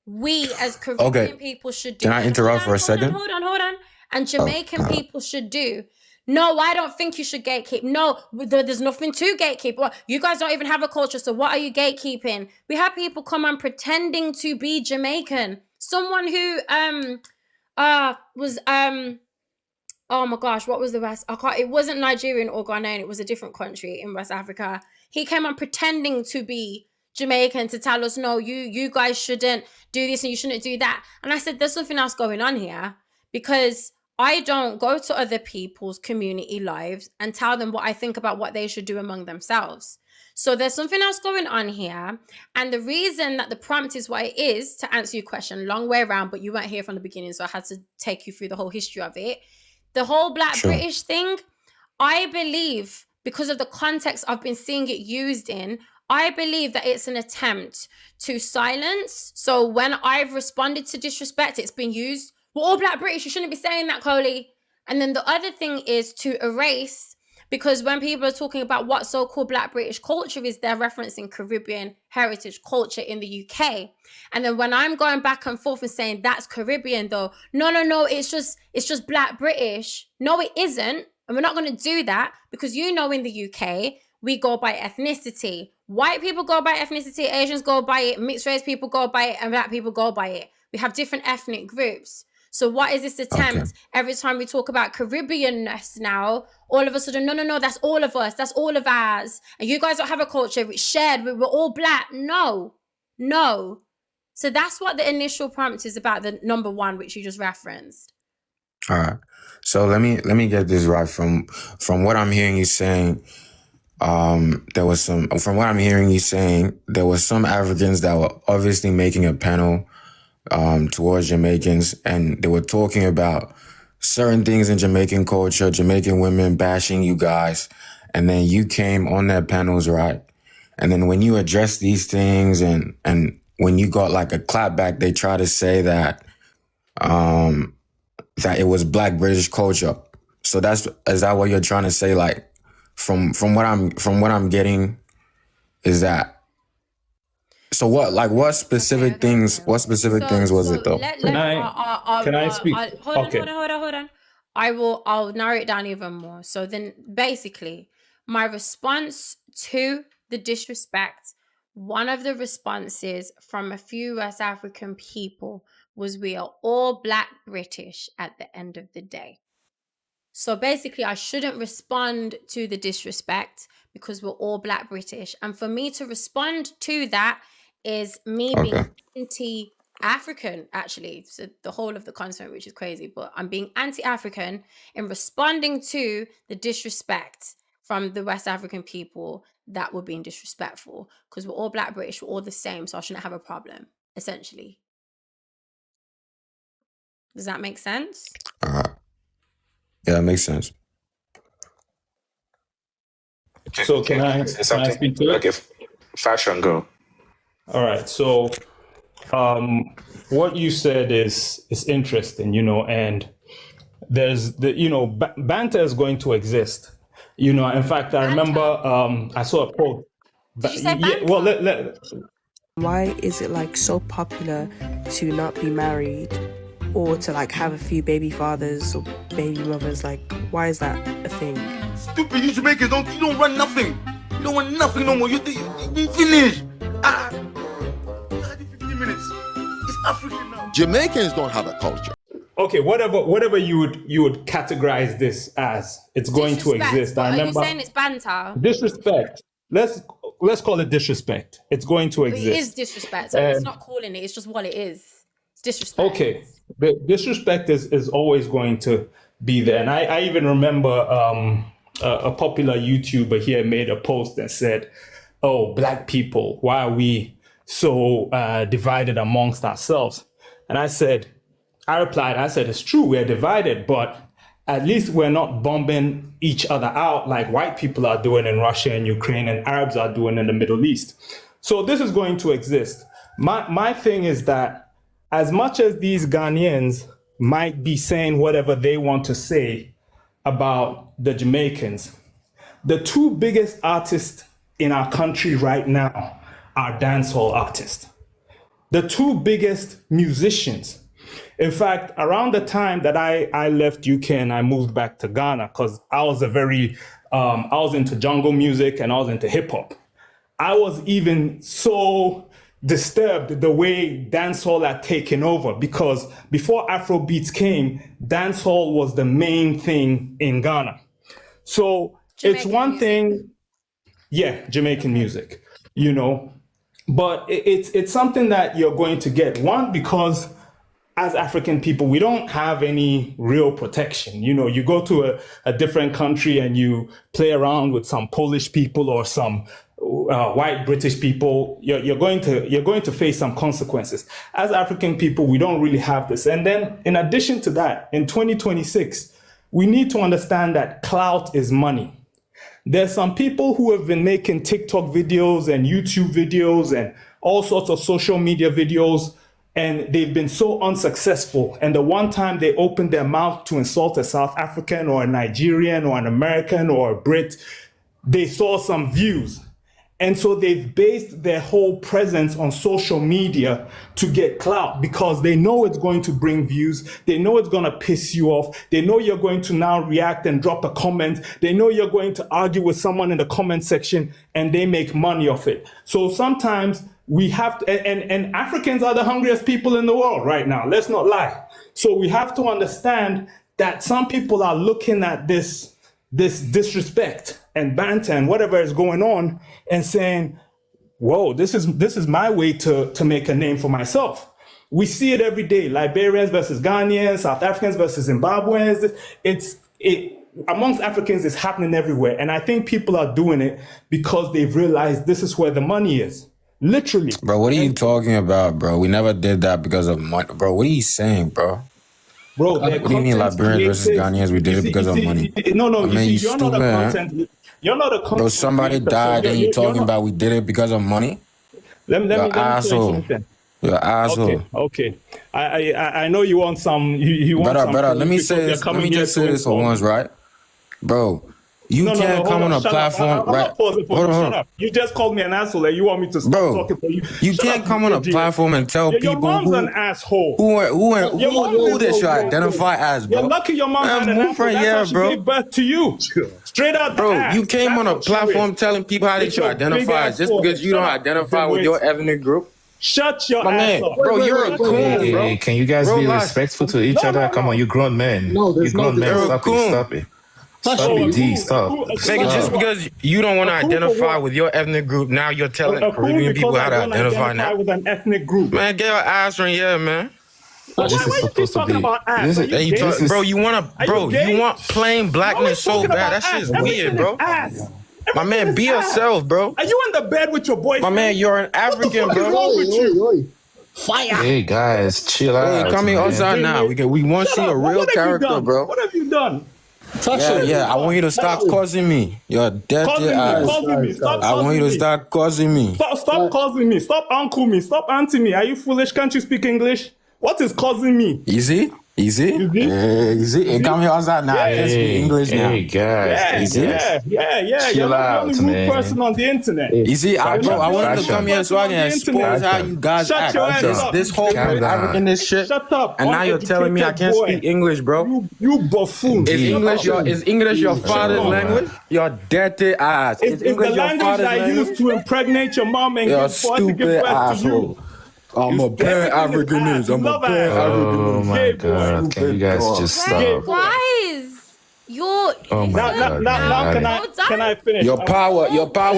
we as Caribbean people should do? Can I interrupt for a second? Hold on. And Jamaican people should do. No, I don't think you should gatekeep. No, there's nothing to gatekeep. Well, you guys don't even have a culture, so what are you gatekeeping? We have people come on pretending to be Jamaican. Someone who was oh my gosh, what was the West? It wasn't Nigerian or Ghanaian, it was a different country in West Africa. He came on pretending to be Jamaican to tell us, no, you guys shouldn't do this and you shouldn't do that. And I said, there's something else going on here, because I don't go to other people's community lives and tell them what I think about what they should do among themselves. So there's something else going on here. And the reason that the prompt is what it is, to answer your question, long way around, but you weren't here from the beginning, so I had to take you through the whole history of it. The whole Black British thing, I believe, because of the context I've been seeing it used in, I believe that it's an attempt to silence. So when I've responded to disrespect, it's been used. We're all Black British. You shouldn't be saying that, Coley. And then the other thing is to erase, because when people are talking about what so-called Black British culture is, they're referencing Caribbean heritage culture in the UK. And then when I'm going back and forth and saying that's Caribbean, though, no, it's just Black British. No, it isn't. And we're not going to do that, because you know in the UK, we go by ethnicity. White people go by ethnicity, Asians go by it, mixed race people go by it, and Black people go by it. We have different ethnic groups. So what is this attempt? Every time we talk about Caribbeanness now, all of a sudden, no, that's all of us. That's all of ours. And you guys don't have a culture. It's shared. We're all Black. No. So that's what the initial prompt is about, the number one, which you just referenced. All right. So let me get this right. From what I'm hearing you saying, there was some Africans that were obviously making a panel towards Jamaicans, and they were talking about certain things in Jamaican culture, Jamaican women bashing you guys, and then you came on their panels, right? And then when you addressed these things and when you got like a clapback, they try to say that that it was Black British culture. So is that what you're trying to say? Like from what I'm getting is that. So what specific things was it though? Can I speak? Hold on. I'll narrow it down even more. So then basically my response to the disrespect one of the responses from a few West African people was, we are all Black British at the end of the day. So basically, I shouldn't respond to the disrespect because we're all Black British. And for me to respond to that is me being anti-African, actually. So the whole of the continent, which is crazy, but I'm being anti-African in responding to the disrespect from the West African people that were being disrespectful, because we're all Black British, we're all the same, so I shouldn't have a problem, essentially. Does that make sense? Yeah, that makes sense. So can I speak to it? Okay, fashion, go. All right. So what you said is interesting, and there's banter is going to exist. In fact, I remember I saw a post. Did you say banter? Well, why is it like so popular to not be married or to like have a few baby fathers or baby mothers? Like, why is that a thing? Stupid, you Jamaicans don't run nothing. You don't run nothing no more. You finish. 15 minutes. It's African now. Jamaicans don't have a culture. Okay, whatever you would categorize this as, it's going to exist. I remember. Are you saying it's banter? Disrespect. Let's call it disrespect. It's going to exist. It is disrespect. So it's not calling it. It's just what it is. It's disrespect. Okay, the disrespect is always going to be there. And I even remember a popular YouTuber here made a post that said, "Oh, Black people, why are we so divided amongst ourselves?" And I replied, it's true, we're divided, but at least we're not bombing each other out like white people are doing in Russia and Ukraine and Arabs are doing in the Middle East. So this is going to exist. My thing is that as much as these Ghanaians might be saying whatever they want to say about the Jamaicans, the two biggest artists in our country right now are dancehall artists. The two biggest musicians. In fact, around the time that I left UK and I moved back to Ghana, because I was I was into jungle music and I was into hip hop. I was even so disturbed the way dancehall had taken over, because before Afrobeats came, dancehall was the main thing in Ghana. So Jamaican it's one music. Thing, Jamaican music, but it's something that you're going to get. One, because as African people, we don't have any real protection. You go to a different country and you play around with some Polish people or some white British people, you're going to face some consequences. As African people, we don't really have this. And then in addition to that, in 2026, we need to understand that clout is money. There's some people who have been making TikTok videos and YouTube videos and all sorts of social media videos, and they've been so unsuccessful. And the one time they opened their mouth to insult a South African or a Nigerian or an American or a Brit, they saw some views. And so they've based their whole presence on social media to get clout, because they know it's going to bring views. They know it's going to piss you off. They know you're going to now react and drop a comment. They know you're going to argue with someone in the comment section, and they make money off it. So sometimes we have to, and Africans are the hungriest people in the world right now. Let's not lie. So we have to understand that some people are looking at this disrespect and banter and whatever is going on and saying, whoa, this is my way to make a name for myself. We see it every day. Liberians versus Ghanaians, South Africans versus Zimbabweans. Amongst Africans, it's happening everywhere. And I think people are doing it because they've realized this is where the money is. Literally. Bro, what are you talking about, bro? We never did that because of money. Bro, what are you saying, bro? Bro, what do you mean Liberians versus Ghanaians? We did it because of money. No, you're not a content. You're not a content. Bro, somebody died and you're talking about we did it because of money? Let me asshole. You're an asshole. Okay. I know you want some. You want some. Brother, let me just say this for once, right? Bro, You No, can't come on a shut up. platform, I'm right? not pausing for you. Shut up. You just called me an asshole and you want me to stop Bro, talking for you. you Shut can't up, come on a idiot. platform and tell Your people mom's who an asshole. who they should identify as, bro. You're lucky your mom had an move asshole. from That's here, how she bro. gave birth to you. Straight out the Bro, ass. you came That's on a what you platform is. telling people how they With should your identify big-ass as just forehead. because you Shut don't up, identify with your ethnic group. Shut your My ass man, up. bro, you're a coon, Hey, bro. can you guys be Relax. respectful to each other? Come on, you grown men. No, there's you grown no men. You're a Stop it. coon. Stop it. Stop Fashion, it, D. A Stop. coon Nigga, just for what? because you don't want to A coon for identify what? with your ethnic group, now you're telling A coon Caribbean people because how I to don't identify identify now. with an ethnic group. Man, get your ass from here, man. But This why is you keep supposed to talking be. about ass? This Are is. you Hey, gay? This is. bro, you want plain blackness Always so talking bad. about That ass. shit's Everything weird, is bro. ass. My man, Everything be is ass. yourself, bro. Are you in the bed with your boyfriend? My man, you're an African, What the fuck is bro. wrong with you? Fire. Hey guys, chill Hey, out, come here man. outside now. We want to Shut see up. a real What have you character, done? bro. What have you done? Yeah. I want you to stop causing me. You're dead to Causing me. Stop I want you to start causing me. Stop causing me. Stop uncle me. Stop auntie me. Are you foolish? Can't you speak English? What is causing me? Easy. Hey, come here outside now. I can speak English now. Hey guys, Yeah. Chill You're not out, the only rude man. person on the internet. I wanted to come here so I can expose how you guys Shut act. your ass up. This whole Calm down. Africanist shit. Shut up. And now you're telling me I can't speak English, bro. You buffoon. Is English your father's on, language? You're dirty ass. Is It's the English your language father's I language? used to impregnate your mom and You're a give for her to give stupid birth to you. asshole. I'm a pan-Africanist. I'm a Love ass. Oh pan-Africanist. my Gay boy. god, can you guys just Wait, stop? guys, you're. Oh my god. Now man. can I finish? Your power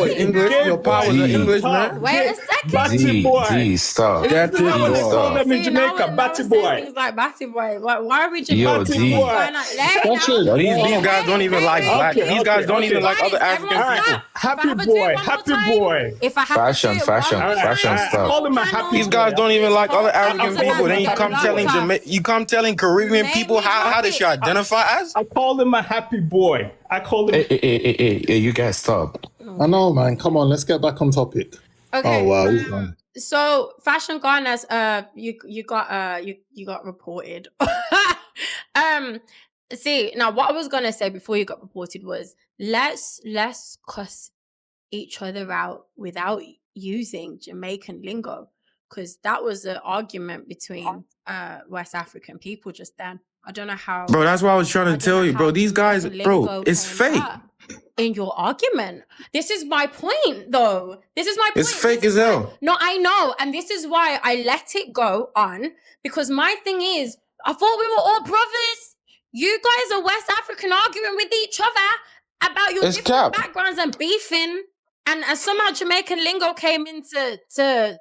is English. Your power is D. English, man. Wait a second. Batty boy. D, stop. Dirty This is how they call boy. them in See, now Jamaica, we're batty saying boy. things like batty boy. Why are we just Yo, batty D. boy? Fashion. Yo, these guys don't even like black. These guys don't even like other African people. Happy boy. If I have Fashion, to do it one more fashion time, stuff. Call him a happy These guys don't even like other African Okay, people. Then okay. you come telling Caribbean Make people me how they should identify as. I call him a happy boy. I call him. Hey, you guys stop. I know, man. Come on, let's get back on topic. Okay. Oh wow. So fashion gardeners, you got reported. See, now what I was gonna say before you got reported was let's cuss each other out without using Jamaican lingo, because that was an argument between West African people just then. I don't know how. Bro, that's what I was trying to tell you, bro. These guys, bro, it's fake. In your argument, this is my point, though. This is my point. It's fake as hell. No, I know, and this is why I let it go on, because my thing is, I thought we were all brothers. You guys are West African arguing with each other about your different backgrounds and beefing, and somehow Jamaican lingo came in to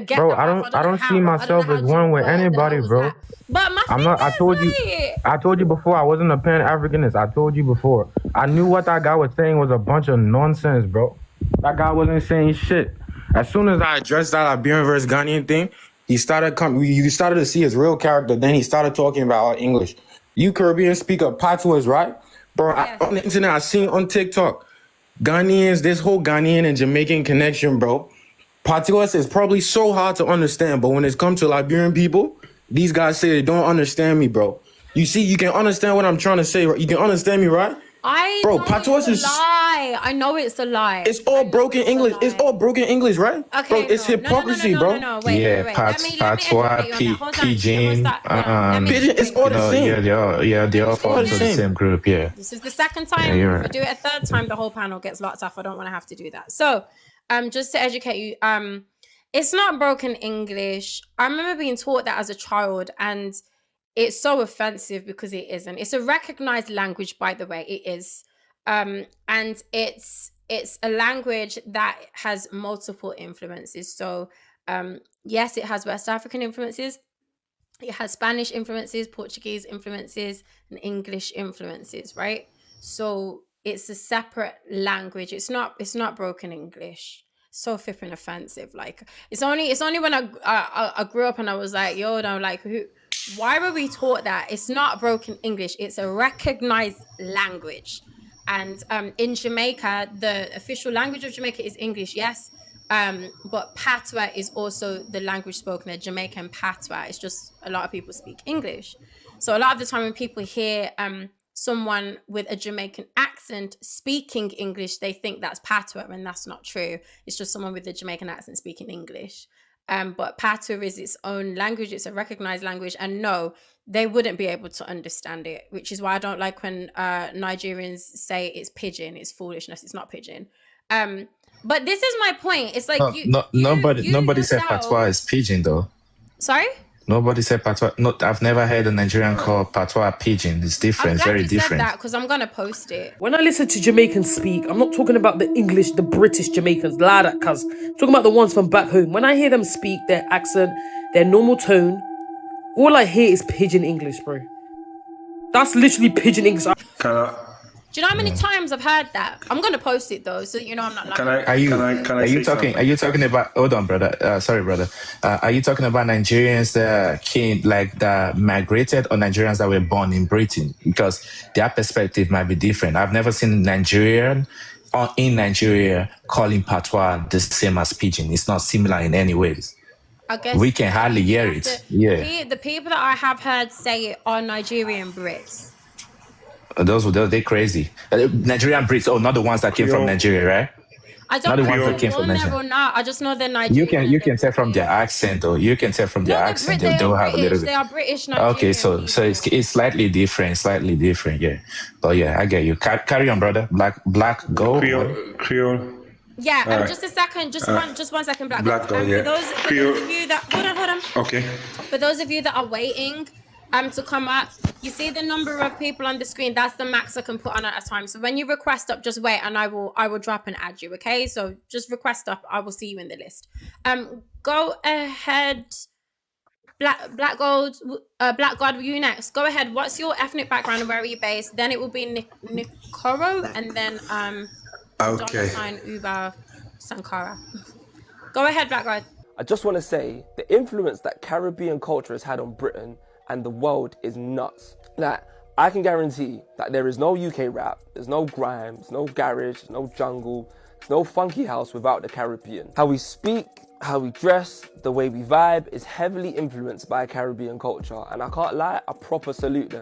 get. Bro, I don't see myself as one with anybody, bro. But my I'm not. I told you before. I wasn't a Pan-Africanist. I told you before. I knew what that guy was saying was a bunch of nonsense, bro. That guy wasn't saying shit. As soon as I addressed that Liberian versus Ghanaian thing, he started you started to see his real character. Then he started talking about English. You Caribbean speaker patois, right, bro? Yeah. On the internet, I seen on TikTok, Ghanaians. This whole Ghanaian and Jamaican connection, bro. Patois is probably so hard to understand, but when it comes to Liberian people, these guys say they don't understand me, bro. You see, you can understand what I'm trying to say, right? You can understand me, right? Bro, patois it's a lie. I know it's a lie. It's all broken English. It's all broken English, right? Okay, bro, it's hypocrisy, bro. No, wait. Patois, pidgin, Pidgin, it's all the same. Yeah, they all fall into the same group, yeah. This is the second time. Yeah, If I do it a third time, the whole panel gets locked off. I don't want to have to do that. So, just to educate you, it's not broken English. I remember being taught that as a child, and it's so offensive because it isn't. It's a recognized language, by the way. It is, and it's a language that has multiple influences. So, yes, it has West African influences. It has Spanish influences, Portuguese influences, and English influences. Right. So it's a separate language. It's not broken English. So flipping offensive. Like it's only when I grew up and I was like, yo, no, like why were we taught that? It's not broken English. It's a recognized language. And in Jamaica, the official language of Jamaica is English, yes. But Patois is also the language spoken there, Jamaican Patois. It's just a lot of people speak English. So a lot of the time when people hear someone with a Jamaican accent speaking English, they think that's patois, and that's not true. It's just someone with a Jamaican accent speaking English. But patois is its own language. It's a recognized language. And no, they wouldn't be able to understand it, which is why I don't like when Nigerians say it's pidgin. It's foolishness. It's not pidgin. But this is my point. It's like nobody said yourself- patois is pidgin though. Sorry? Nobody said patois. No, I've never heard a Nigerian call patois pidgin. It's different. I'm It's glad very you different. said that because I'm gonna post it. When I listen to Jamaicans speak, I'm not talking about the English, the British Jamaicans, that cuz. I'm talking about the ones from back home. When I hear them speak, their accent, their normal tone, all I hear is pidgin English, bro. That's literally pidgin English. Do you know how many times I've heard that? I'm gonna post it though, so you know I'm not lying. Are you talking about? Hold on, brother. Sorry, brother. Are you talking about Nigerians that came, like that migrated, or Nigerians that were born in Britain? Because their perspective might be different. I've never seen Nigerian or in Nigeria calling patois the same as pidgin. It's not similar in any ways. I guess We can hardly hear it. Yeah. The people that I have heard say it are Nigerian Brits. They're crazy. Nigerian Brits, not the ones that came from Nigeria, right? I don't Not the know ones if that they're came from born there Nigeria. or not. I just know they're Nigerian. You can tell from their accent, though. You can tell from their accent. They They'll are have a little British. bit. They are British Nigerian. Okay, so it's slightly different, yeah. But yeah, I get you. Carry on, brother. Black, go. Creole. Yeah, just a second, just one second, Black. Gold, yeah. For those of you that hold on. Okay. For those of you that are waiting to come up, you see the number of people on the screen. That's the max I can put on at a time. So when you request up, just wait, and I will drop and add you. Okay, so just request up. I will see you in the list. Go ahead, Black Gold, Black God. You next. Go ahead. What's your ethnic background and where are you based? Then it will be Nikoro, and then Okay. $sign Uber Sankara. Go ahead, Black God. I just want to say the influence that Caribbean culture has had on Britain and the world is nuts. Like, I can guarantee that there is no UK rap, there's no grime, there's no garage, there's no jungle, there's no funky house without the Caribbean. How we speak, how we dress, the way we vibe is heavily influenced by Caribbean culture, and I can't lie, I proper salute them.